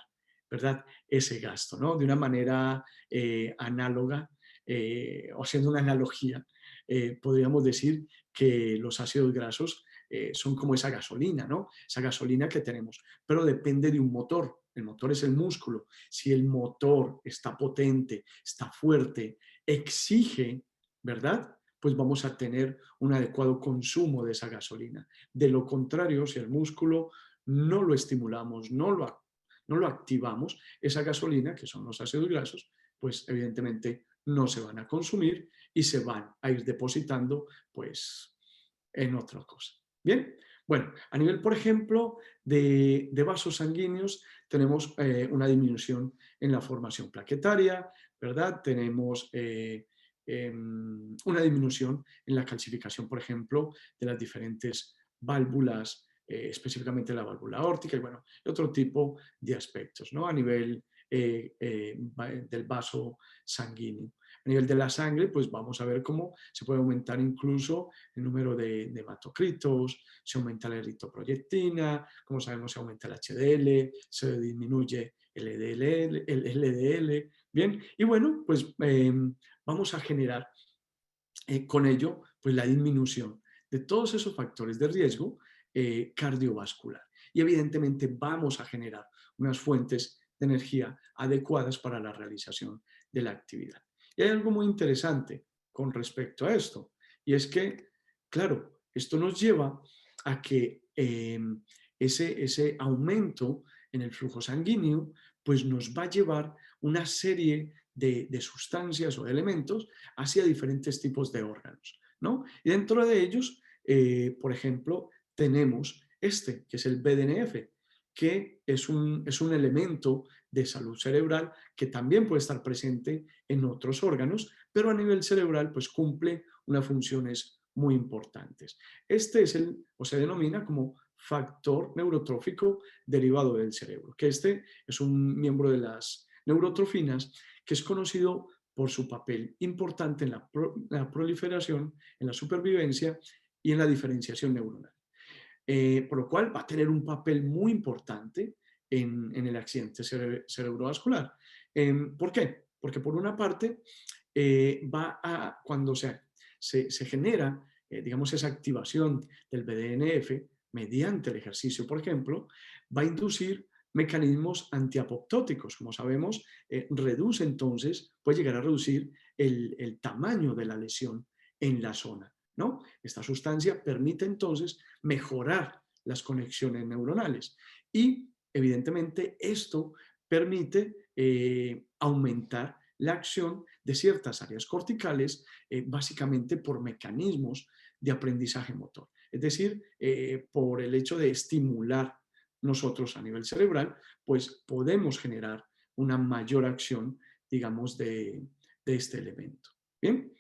¿verdad? Ese gasto, ¿no? De una manera análoga, o haciendo una analogía, podríamos decir que los ácidos grasos son como esa gasolina, ¿no? Esa gasolina que tenemos, pero depende de un motor. El motor es el músculo. Si el motor está potente, está fuerte, exige, ¿verdad? Pues vamos a tener un adecuado consumo de esa gasolina. De lo contrario, si el músculo no lo estimulamos, no lo activamos, esa gasolina, que son los ácidos grasos, pues evidentemente no se van a consumir y se van a ir depositando pues en otra cosa. Bien, bueno, a nivel, por ejemplo, de vasos sanguíneos, tenemos una disminución en la formación plaquetaria, ¿verdad? Tenemos una disminución en la calcificación, por ejemplo, de las diferentes válvulas, específicamente la válvula aórtica y bueno, otro tipo de aspectos, ¿no? A nivel del vaso sanguíneo. A nivel de la sangre, pues vamos a ver cómo se puede aumentar incluso el número de hematocritos, se aumenta la eritroproyectina, como sabemos se aumenta el HDL, se disminuye el LDL, bien, y bueno, pues vamos a generar con ello pues la disminución de todos esos factores de riesgo cardiovascular. Y evidentemente vamos a generar unas fuentes de energía adecuadas para la realización de la actividad. Y hay algo muy interesante con respecto a esto, y es que, claro, esto nos lleva a que ese aumento en el flujo sanguíneo pues nos va a llevar una serie de sustancias o de elementos hacia diferentes tipos de órganos, ¿no? Y dentro de ellos, por ejemplo, tenemos este, que es el BDNF, que es un elemento de salud cerebral que también puede estar presente en otros órganos, pero a nivel cerebral pues cumple unas funciones muy importantes. Este es o se denomina como factor neurotrófico derivado del cerebro, que este es un miembro de las neurotrofinas que es conocido por su papel importante en la proliferación, en la supervivencia y en la diferenciación neuronal. Por lo cual va a tener un papel muy importante en el accidente cerebrovascular. ¿Por qué? Porque por una parte, cuando se genera, digamos, esa activación del BDNF mediante el ejercicio, por ejemplo, va a inducir mecanismos antiapoptóticos. Como sabemos, reduce entonces, puede llegar a reducir el tamaño de la lesión en la zona, ¿no? Esta sustancia permite entonces mejorar las conexiones neuronales y evidentemente esto permite aumentar la acción de ciertas áreas corticales, básicamente por mecanismos de aprendizaje motor. Es decir, por el hecho de estimular nosotros a nivel cerebral, pues podemos generar una mayor acción, digamos, de este elemento. Bien,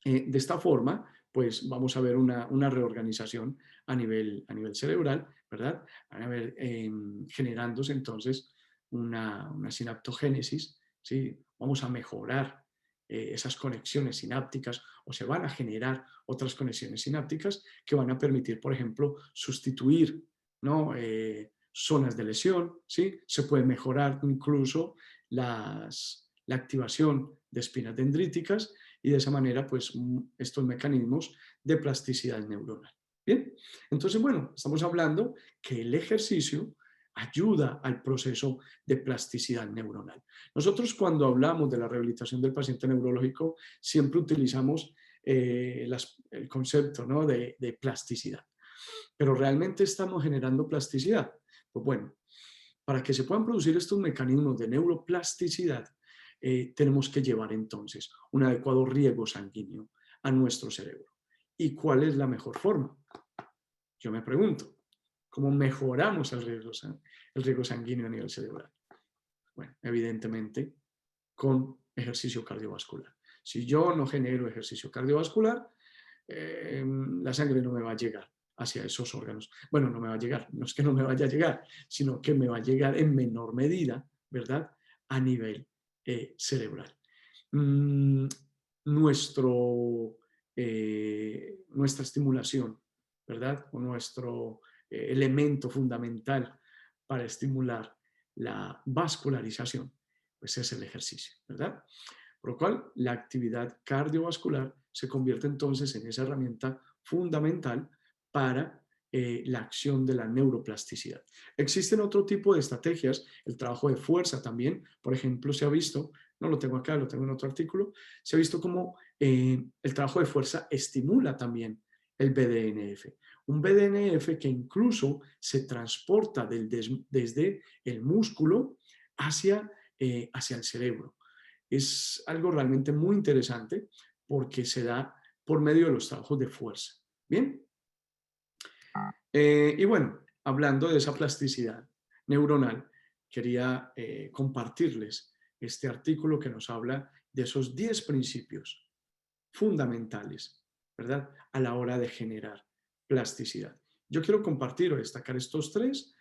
de esta forma, pues vamos a ver una reorganización a nivel cerebral, ¿verdad? A ver, generándose entonces una sinaptogénesis, ¿sí? Vamos a mejorar esas conexiones sinápticas o se van a generar otras conexiones sinápticas que van a permitir, por ejemplo, sustituir, ¿no? Zonas de lesión, ¿sí? Se puede mejorar incluso la activación de espinas dendríticas y de esa manera, pues, estos mecanismos de plasticidad neuronal. Bien, entonces, bueno, estamos hablando que el ejercicio ayuda al proceso de plasticidad neuronal. Nosotros cuando hablamos de la rehabilitación del paciente neurológico siempre utilizamos el concepto, ¿no? de plasticidad. Pero ¿realmente estamos generando plasticidad? Pues bueno, para que se puedan producir estos mecanismos de neuroplasticidad, tenemos que llevar entonces un adecuado riego sanguíneo a nuestro cerebro. ¿Y cuál es la mejor forma? Yo me pregunto, ¿cómo mejoramos el riego sanguíneo a nivel cerebral? Bueno, evidentemente con ejercicio cardiovascular. Si yo no genero ejercicio cardiovascular, la sangre no me va a llegar hacia esos órganos. Bueno, no me va a llegar, no es que no me vaya a llegar, sino que me va a llegar en menor medida, ¿verdad? A nivel cerebral. Nuestra estimulación, ¿verdad? O nuestro elemento fundamental para estimular la vascularización, pues es el ejercicio, ¿verdad? Por lo cual, la actividad cardiovascular se convierte entonces en esa herramienta fundamental para la acción de la neuroplasticidad. Existen otro tipo de estrategias, el trabajo de fuerza también, por ejemplo, se ha visto, no lo tengo acá, lo tengo en otro artículo, se ha visto como el trabajo de fuerza estimula también el BDNF. Un BDNF que incluso se transporta desde el músculo hacia el cerebro. Es algo realmente muy interesante porque se da por medio de los trabajos de fuerza. Bien. Y bueno, hablando de esa plasticidad neuronal, quería compartirles este artículo que nos habla de esos 10 principios fundamentales, ¿verdad? A la hora de generar plasticidad. Yo quiero compartir o destacar estos 3.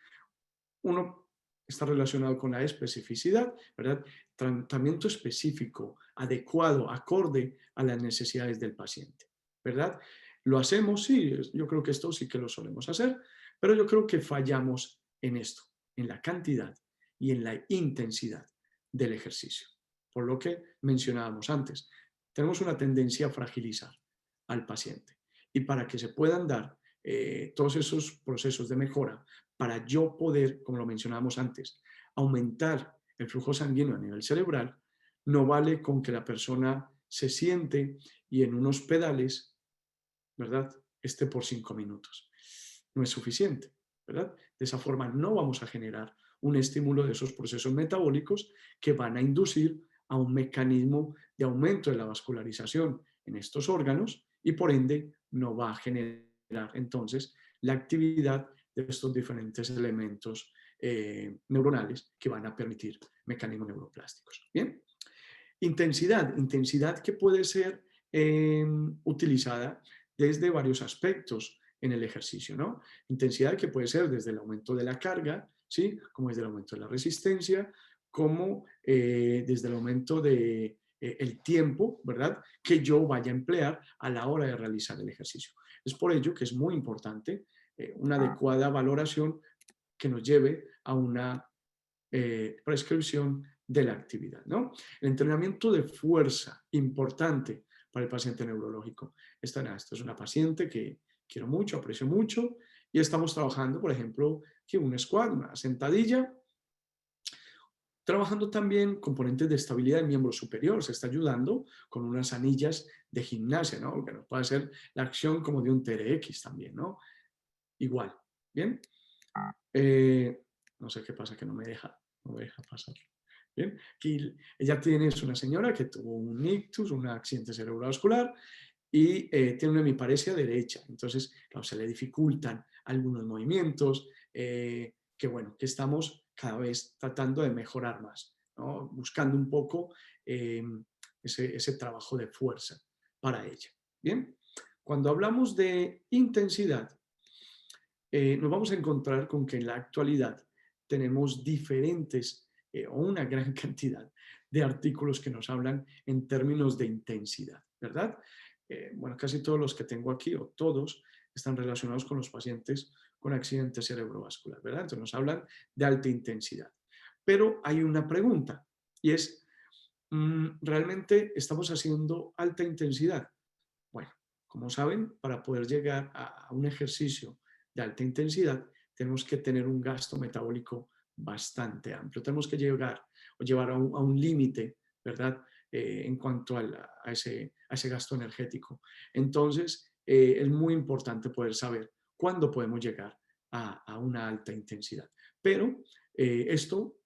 Uno está relacionado con la especificidad, ¿verdad? Tratamiento específico, adecuado, acorde a las necesidades del paciente, ¿verdad? Lo hacemos, sí, yo creo que esto sí que lo solemos hacer, pero yo creo que fallamos en esto, en la cantidad y en la intensidad del ejercicio. Por lo que mencionábamos antes, tenemos una tendencia a fragilizar al paciente. Y para que se puedan dar todos esos procesos de mejora, para yo poder, como lo mencionábamos antes, aumentar el flujo sanguíneo a nivel cerebral, no vale con que la persona se siente y en unos pedales, ¿verdad?, esté por 5 minutos. No es suficiente, ¿verdad? De esa forma no vamos a generar un estímulo de esos procesos metabólicos que van a inducir a un mecanismo de aumento de la vascularización en estos órganos y por ende no va a generar entonces la actividad de estos diferentes elementos neuronales que van a permitir mecanismos neuroplásticos. Bien, intensidad que puede ser utilizada desde varios aspectos en el ejercicio, ¿no? Intensidad que puede ser desde el aumento de la carga, ¿sí? Como desde el aumento de la resistencia, como desde el aumento de el tiempo, ¿verdad?, que yo vaya a emplear a la hora de realizar el ejercicio. Es por ello que es muy importante una adecuada valoración que nos lleve a una prescripción de la actividad, ¿no? El entrenamiento de fuerza, importante para el paciente neurológico. Esta es una paciente que quiero mucho, aprecio mucho, y estamos trabajando, por ejemplo, que un squat, una sentadilla, trabajando también componentes de estabilidad del miembro superior. Se está ayudando con unas anillas de gimnasia, ¿no? Que nos puede hacer la acción como de un TRX también, ¿no? Igual, ¿bien? No sé qué pasa, que no me deja pasar. Bien, aquí ella es una señora que tuvo un ictus, un accidente cerebrovascular, y tiene una hemiparesia derecha. Entonces, claro, se le dificultan algunos movimientos que, bueno, que estamos cada vez tratando de mejorar más, ¿no? Buscando un poco ese trabajo de fuerza para ella. Bien, cuando hablamos de intensidad, nos vamos a encontrar con que en la actualidad tenemos diferentes o una gran cantidad de artículos que nos hablan en términos de intensidad, ¿verdad? Bueno, casi todos los que tengo aquí, o todos, están relacionados con los pacientes con accidente cerebrovascular, ¿verdad? Entonces nos hablan de alta intensidad. Pero hay una pregunta, y es, ¿realmente estamos haciendo alta intensidad? Bueno, como saben, para poder llegar a un ejercicio de alta intensidad, tenemos que tener un gasto metabólico bastante amplio. Tenemos que llegar o llevar a un límite, ¿verdad? En cuanto a ese gasto energético. Entonces, es muy importante poder saber cuándo podemos llegar a una alta intensidad. Pero esto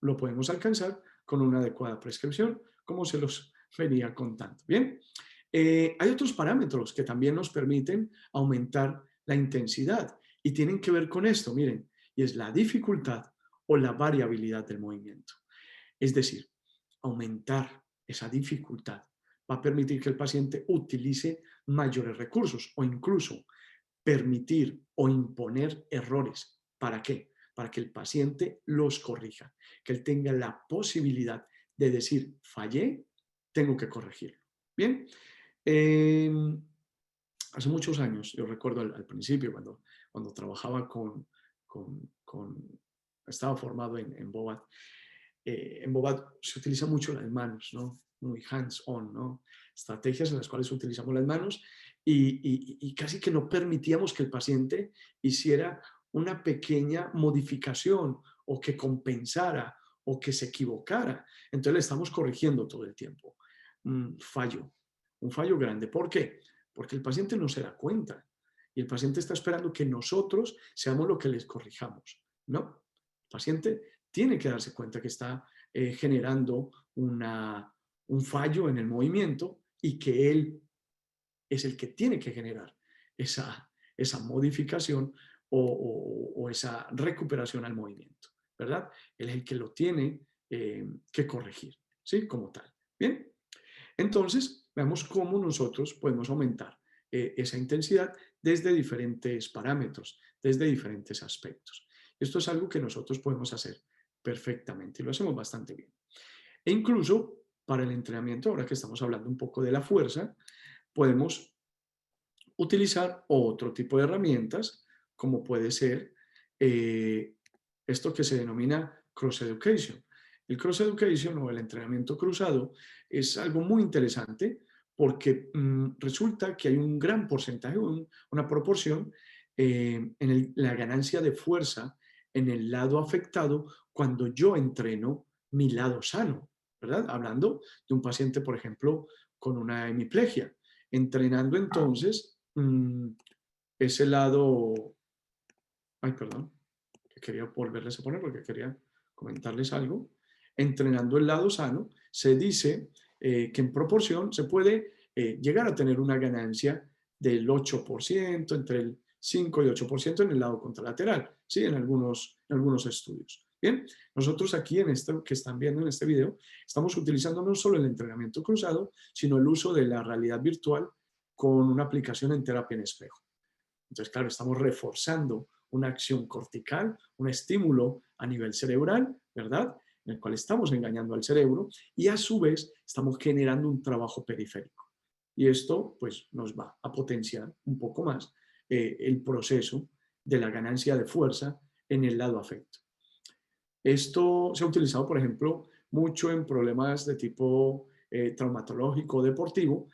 lo podemos alcanzar con una adecuada prescripción, como se los venía contando. Bien, hay otros parámetros que también nos permiten aumentar la intensidad y tienen que ver con esto, miren, y es la dificultad o la variabilidad del movimiento. Es decir, aumentar esa dificultad va a permitir que el paciente utilice mayores recursos o incluso permitir o imponer errores. ¿Para qué? Para que el paciente los corrija, que él tenga la posibilidad de decir, fallé, tengo que corregirlo. Bien, hace muchos años, yo recuerdo al principio cuando trabajaba estaba formado en Bobat. En Bobat se utiliza mucho las manos, ¿no? Muy hands-on, ¿no? Estrategias en las cuales utilizamos las manos y casi que no permitíamos que el paciente hiciera una pequeña modificación o que compensara o que se equivocara. Entonces le estamos corrigiendo todo el tiempo. Un fallo grande. ¿Por qué? Porque el paciente no se da cuenta y el paciente está esperando que nosotros seamos lo que les corrijamos. No, el paciente tiene que darse cuenta que está generando un fallo en el movimiento y que él es el que tiene que generar esa modificación o esa recuperación al movimiento, ¿verdad? Él es el que lo tiene que corregir, ¿sí? Como tal. Bien, entonces veamos cómo nosotros podemos aumentar esa intensidad desde diferentes parámetros, desde diferentes aspectos. Esto es algo que nosotros podemos hacer perfectamente y lo hacemos bastante bien. E incluso para el entrenamiento, ahora que estamos hablando un poco de la fuerza, podemos utilizar otro tipo de herramientas, como puede ser esto que se denomina Cross Education. El Cross Education o el entrenamiento cruzado es algo muy interesante porque resulta que hay un gran porcentaje, una proporción en la ganancia de fuerza en el lado afectado cuando yo entreno mi lado sano, ¿verdad? Hablando de un paciente, por ejemplo, con una hemiplegia. Entrenando entonces ese lado, ay, perdón, que quería volverles a poner porque quería comentarles algo. Entrenando el lado sano, se dice que en proporción se puede llegar a tener una ganancia del 8%, entre el 5 y 8% en el lado contralateral, ¿sí? En algunos estudios. Bien, nosotros aquí en esto que están viendo en este video, estamos utilizando no solo el entrenamiento cruzado, sino el uso de la realidad virtual con una aplicación en terapia en espejo. Entonces, claro, estamos reforzando una acción cortical, un estímulo a nivel cerebral, ¿verdad? En el cual estamos engañando al cerebro y a su vez estamos generando un trabajo periférico. Y esto, pues, nos va a potenciar un poco más el proceso de la ganancia de fuerza en el lado afecto. Esto se ha utilizado, por ejemplo, mucho en problemas de tipo traumatológico deportivo,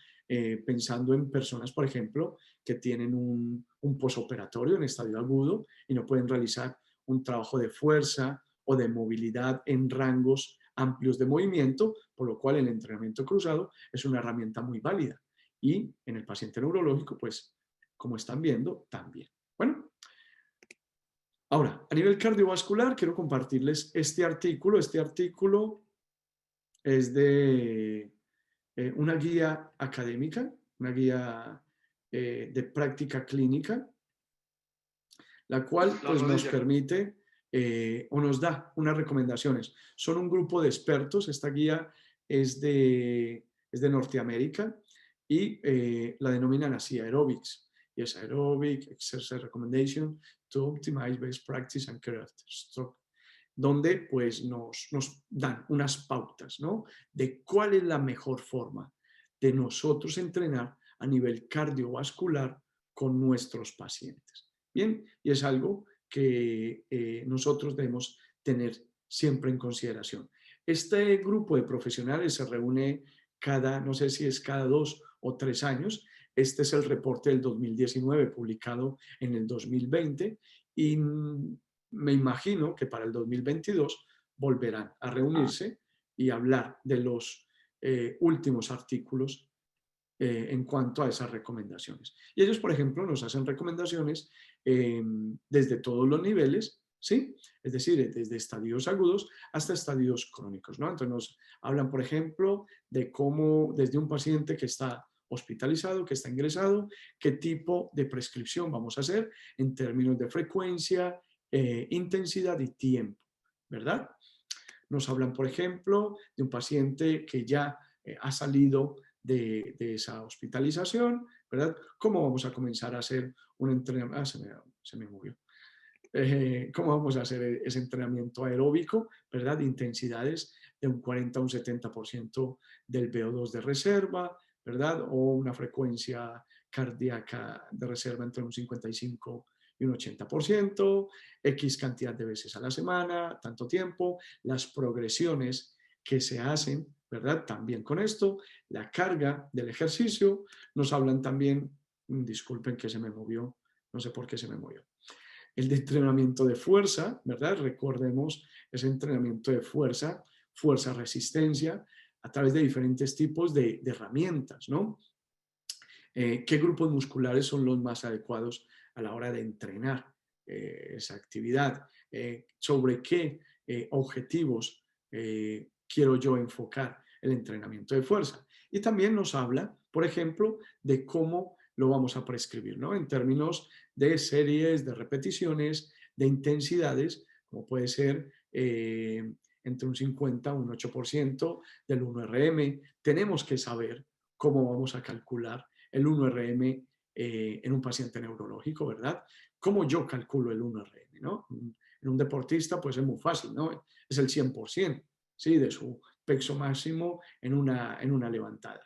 pensando en personas, por ejemplo, que tienen un posoperatorio en estadio agudo y no pueden realizar un trabajo de fuerza o de movilidad en rangos amplios de movimiento, por lo cual el entrenamiento cruzado es una herramienta muy válida. Y en el paciente neurológico, pues, como están viendo, también. Bueno, ahora, a nivel cardiovascular, quiero compartirles este artículo. Este artículo es de una guía académica, una guía de práctica clínica, la cual pues, nos permite o nos da unas recomendaciones. Son un grupo de expertos. Esta guía es de Norteamérica y la denominan así, Aerobics. Y es Aerobic Exercise Recommendation to Optimize Best Practice and Character Stroke, donde pues nos dan unas pautas, ¿no? De cuál es la mejor forma de nosotros entrenar a nivel cardiovascular con nuestros pacientes. Bien, y es algo que nosotros debemos tener siempre en consideración. Este grupo de profesionales se reúne no sé si es cada 2 o 3 años. Este es el reporte del 2019 publicado en el 2020 y me imagino que para el 2022 volverán a reunirse y hablar de los últimos artículos en cuanto a esas recomendaciones. Y ellos, por ejemplo, nos hacen recomendaciones desde todos los niveles, ¿sí? Es decir, desde estadios agudos hasta estadios crónicos, ¿no? Entonces nos hablan, por ejemplo, de cómo desde un paciente que está hospitalizado, que está ingresado, qué tipo de prescripción vamos a hacer en términos de frecuencia, intensidad y tiempo, ¿verdad? Nos hablan, por ejemplo, de un paciente que ya ha salido de esa hospitalización, ¿verdad? ¿Cómo vamos a comenzar a hacer un entrenamiento? Se me movió. ¿Cómo vamos a hacer ese entrenamiento aeróbico, ¿verdad? De intensidades de un 40 a un 70% del VO2 de reserva, ¿verdad? O una frecuencia cardíaca de reserva entre un 55 y un 80%, X cantidad de veces a la semana, tanto tiempo, las progresiones que se hacen, ¿verdad? También con esto, la carga del ejercicio, nos hablan también, disculpen que se me movió, no sé por qué se me movió. El de entrenamiento de fuerza, ¿verdad? Recordemos ese entrenamiento de fuerza, fuerza-resistencia, a través de diferentes tipos de herramientas, ¿no? ¿Qué grupos musculares son los más adecuados a la hora de entrenar esa actividad? ¿Sobre qué objetivos quiero yo enfocar el entrenamiento de fuerza? Y también nos habla, por ejemplo, de cómo lo vamos a prescribir, ¿no? En términos de series, de repeticiones, de intensidades, como puede ser entre un 50 y un 8% del 1RM. Tenemos que saber cómo vamos a calcular el 1RM en un paciente neurológico, ¿verdad? ¿Cómo yo calculo el 1RM, ¿no? En un deportista, pues es muy fácil, ¿no? Es el 100%, ¿sí? De su peso máximo en una levantada.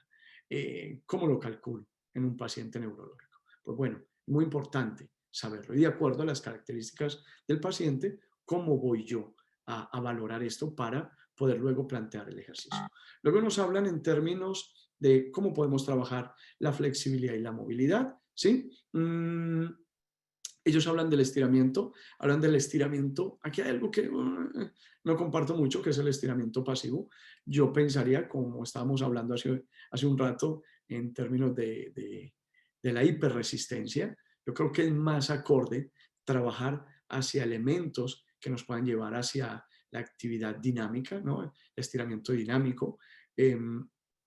¿Cómo lo calculo en un paciente neurológico? Pues bueno, muy importante saberlo. Y de acuerdo a las características del paciente, ¿cómo voy yo a valorar esto para poder luego plantear el ejercicio? Luego nos hablan en términos de cómo podemos trabajar la flexibilidad y la movilidad, ¿sí? Ellos hablan del estiramiento, Aquí hay algo que no comparto mucho, que es el estiramiento pasivo. Yo pensaría, como estábamos hablando hace un rato, en términos de la hiperresistencia, yo creo que es más acorde trabajar hacia elementos que nos puedan llevar hacia la actividad dinámica, ¿no? El estiramiento dinámico,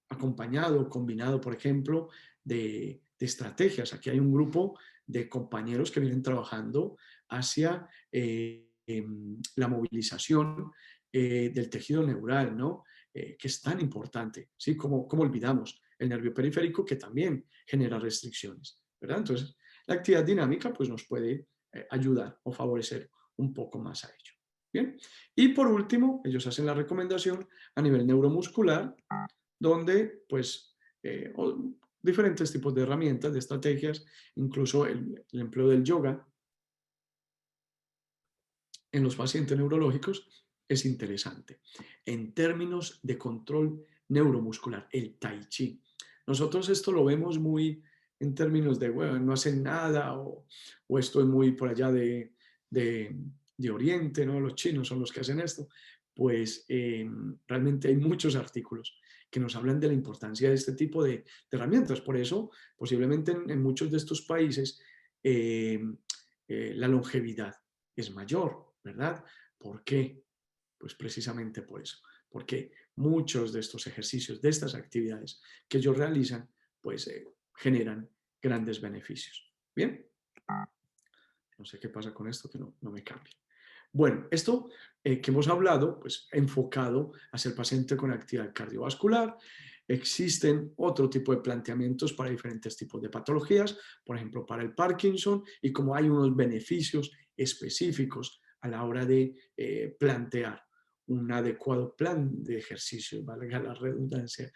acompañado, combinado, por ejemplo, de estrategias. Aquí hay un grupo de compañeros que vienen trabajando hacia la movilización del tejido neural, ¿no? Que es tan importante, ¿sí? Como olvidamos el nervio periférico, que también genera restricciones, ¿verdad? Entonces, la actividad dinámica pues, nos puede ayudar o favorecer un poco más a ello. Bien. Y por último, ellos hacen la recomendación a nivel neuromuscular, donde pues diferentes tipos de herramientas, de estrategias, incluso el empleo del yoga en los pacientes neurológicos es interesante. En términos de control neuromuscular, el tai chi. Nosotros esto lo vemos muy en términos de, bueno, no hacen nada o estoy muy por allá de Oriente, ¿no? Los chinos son los que hacen esto. Pues realmente hay muchos artículos que nos hablan de la importancia de este tipo de herramientas. Por eso, posiblemente en muchos de estos países, la longevidad es mayor, ¿verdad? ¿Por qué? Pues precisamente por eso, porque muchos de estos ejercicios, de estas actividades que ellos realizan, pues generan grandes beneficios. ¿Bien? No sé qué pasa con esto, que no me cambia. Bueno, esto que hemos hablado, pues enfocado hacia el paciente con actividad cardiovascular. Existen otro tipo de planteamientos para diferentes tipos de patologías, por ejemplo, para el Parkinson, y como hay unos beneficios específicos a la hora de plantear un adecuado plan de ejercicio, valga la redundancia,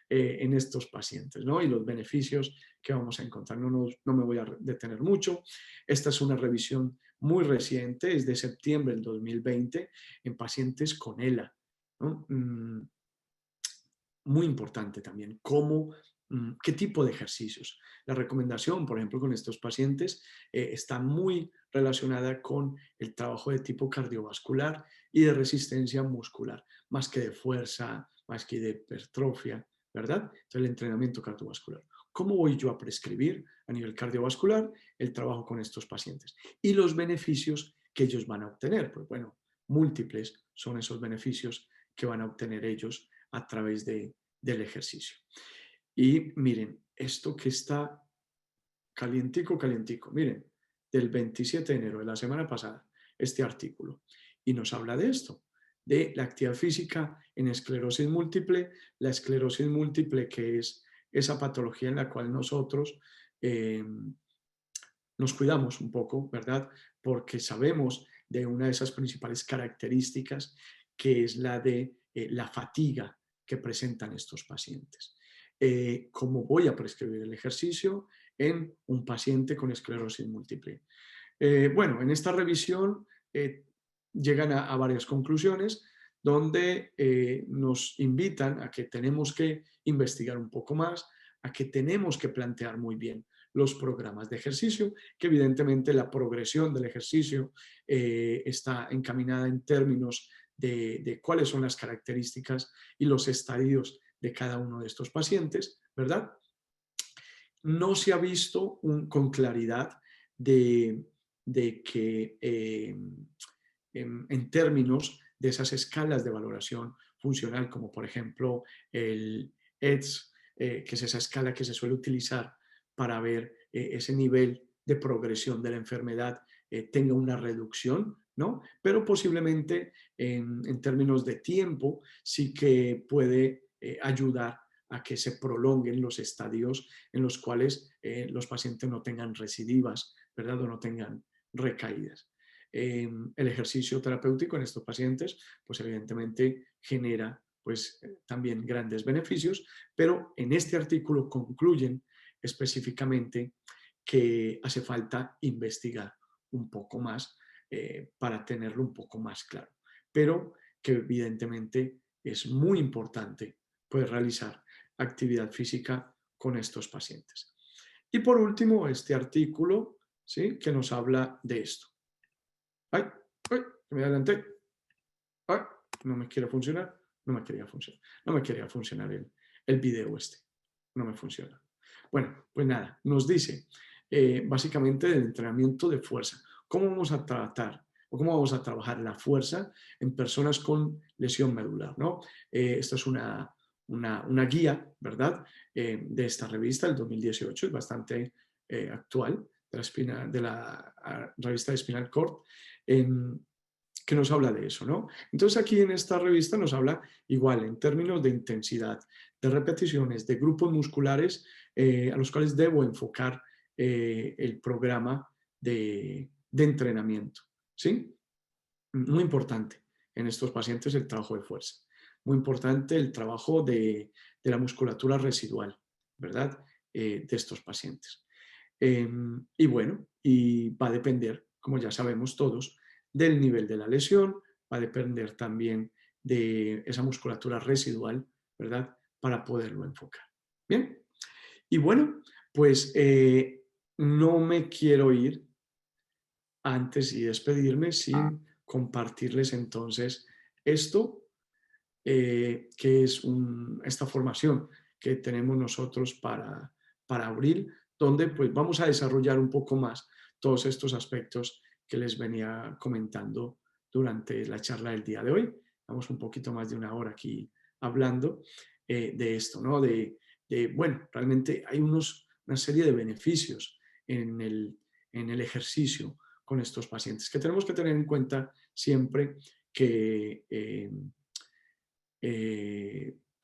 en estos pacientes, ¿no? Y los beneficios que vamos a encontrar. No me voy a detener mucho. Esta es una revisión muy reciente, es de septiembre del 2020, en pacientes con ELA, ¿no? Muy importante también, qué tipo de ejercicios. La recomendación, por ejemplo, con estos pacientes está muy relacionada con el trabajo de tipo cardiovascular y de resistencia muscular, más que de fuerza, más que de hipertrofia, ¿verdad? Entonces, el entrenamiento cardiovascular. ¿Cómo voy yo a prescribir a nivel cardiovascular el trabajo con estos pacientes? Y los beneficios que ellos van a obtener. Pues bueno, múltiples son esos beneficios que van a obtener ellos a través del ejercicio. Y miren, esto que está calientico, calientico, miren, del 27 de enero de la semana pasada, este artículo, y nos habla de esto, de la actividad física en esclerosis múltiple, la esclerosis múltiple que es esa patología en la cual nosotros nos cuidamos un poco, ¿verdad? Porque sabemos de una de esas principales características que es la de la fatiga que presentan estos pacientes. ¿Cómo voy a prescribir el ejercicio en un paciente con esclerosis múltiple? Bueno, en esta revisión llegan a varias conclusiones donde nos invitan a que tenemos que investigar un poco más, a que tenemos que plantear muy bien los programas de ejercicio, que evidentemente la progresión del ejercicio está encaminada en términos de cuáles son las características y los estadios de cada uno de estos pacientes, ¿verdad? No se ha visto con claridad de que en términos de esas escalas de valoración funcional, como por ejemplo el EDS, que es esa escala que se suele utilizar para ver ese nivel de progresión de la enfermedad, tenga una reducción, ¿no? Pero posiblemente en términos de tiempo sí que puede ayudar a que se prolonguen los estadios en los cuales los pacientes no tengan recidivas, ¿verdad? O no tengan recaídas. El ejercicio terapéutico en estos pacientes, pues evidentemente genera pues también grandes beneficios, pero en este artículo concluyen específicamente que hace falta investigar un poco más para tenerlo un poco más claro, pero que evidentemente es muy importante pues realizar actividad física con estos pacientes. Y por último, este artículo, ¿sí?, que nos habla de esto. ¡Ay! ¡Ay! Me adelanté. ¡Ay! No me quiere funcionar. No me quería funcionar. No me quería funcionar el video este. No me funciona. Bueno, pues nada, nos dice básicamente del entrenamiento de fuerza. ¿Cómo vamos a tratar o cómo vamos a trabajar la fuerza en personas con lesión medular, ¿no? Esto es una guía, ¿verdad? De esta revista del 2018, es bastante actual, de la revista de Spinal Cord, que nos habla de eso, ¿no? Entonces aquí en esta revista nos habla igual en términos de intensidad, de repeticiones, de grupos musculares a los cuales debo enfocar el programa de entrenamiento, ¿sí? Muy importante en estos pacientes el trabajo de fuerza. Muy importante el trabajo de la musculatura residual, ¿verdad? De estos pacientes. Y bueno, y va a depender, como ya sabemos todos, del nivel de la lesión, va a depender también de esa musculatura residual, ¿verdad? Para poderlo enfocar. Bien, y bueno, pues no me quiero ir antes y despedirme sin compartirles entonces esto, que es esta formación que tenemos nosotros para abril, donde pues vamos a desarrollar un poco más todos estos aspectos que les venía comentando durante la charla del día de hoy. Vamos un poquito más de una hora aquí hablando de esto, ¿no? Bueno, realmente hay una serie de beneficios en el ejercicio con estos pacientes que tenemos que tener en cuenta siempre que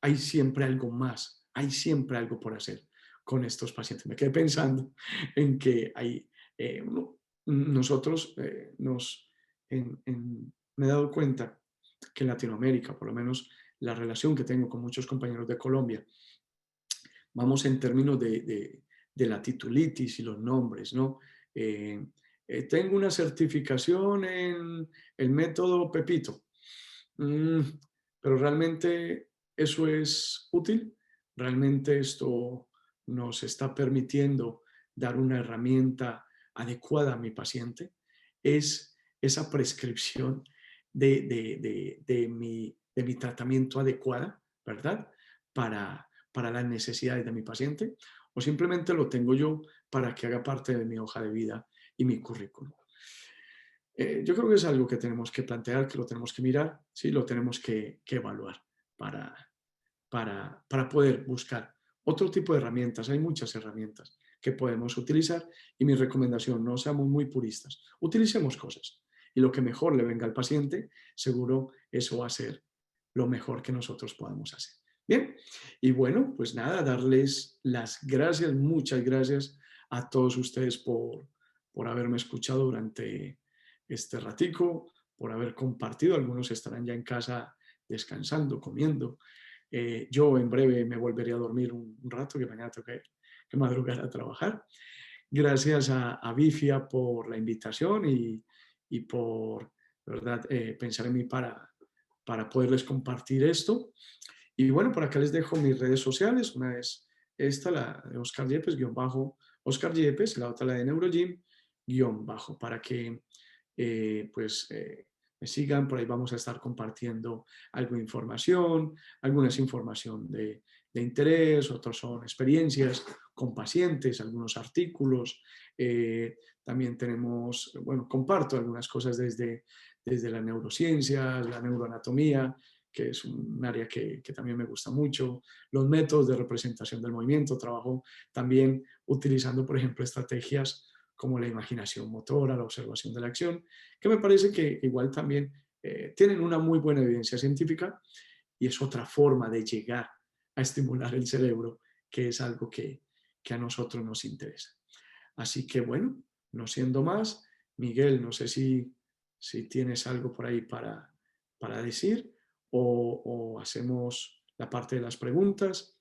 hay siempre algo más, hay siempre algo por hacer con estos pacientes. Me quedé pensando en que hay, nosotros me he dado cuenta que en Latinoamérica, por lo menos la relación que tengo con muchos compañeros de Colombia, vamos en términos de la titulitis y los nombres, ¿no? Tengo una certificación en el método Pepito. Pero realmente eso es útil, realmente esto nos está permitiendo dar una herramienta adecuada a mi paciente, es esa prescripción de mi tratamiento adecuada, ¿verdad? Para las necesidades de mi paciente, o simplemente lo tengo yo para que haga parte de mi hoja de vida y mi currículum. Yo creo que es algo que tenemos que plantear, que lo tenemos que mirar, ¿sí? Lo tenemos que evaluar para, para poder buscar otro tipo de herramientas. Hay muchas herramientas que podemos utilizar y mi recomendación, no seamos muy puristas, utilicemos cosas y lo que mejor le venga al paciente, seguro eso va a ser lo mejor que nosotros podamos hacer. Bien, y bueno, pues nada, darles las gracias, muchas gracias a todos ustedes por haberme escuchado durante este ratico, por haber compartido. Algunos estarán ya en casa descansando, comiendo. Yo en breve me volveré a dormir un rato, que mañana tengo que madrugar a trabajar. Gracias a Bifia por la invitación y por, ¿verdad?, pensar en mí para poderles compartir esto. Y bueno, por acá les dejo mis redes sociales. Una es esta, la de Oscar Yepes, guión bajo Oscar Yepes, la otra la de Neurogym, guión bajo, para que me sigan. Por ahí vamos a estar compartiendo algo de información, algunas información de interés, otros son experiencias con pacientes, algunos artículos. También tenemos, bueno, comparto algunas cosas desde la neurociencia, la neuroanatomía, que es un área que también me gusta mucho, los métodos de representación del movimiento. Trabajo también utilizando, por ejemplo, estrategias como la imaginación motora, la observación de la acción, que me parece que igual también tienen una muy buena evidencia científica y es otra forma de llegar a estimular el cerebro, que es algo que a nosotros nos interesa. Así que bueno, no siendo más, Miguel, no sé si tienes algo por ahí para decir o hacemos la parte de las preguntas.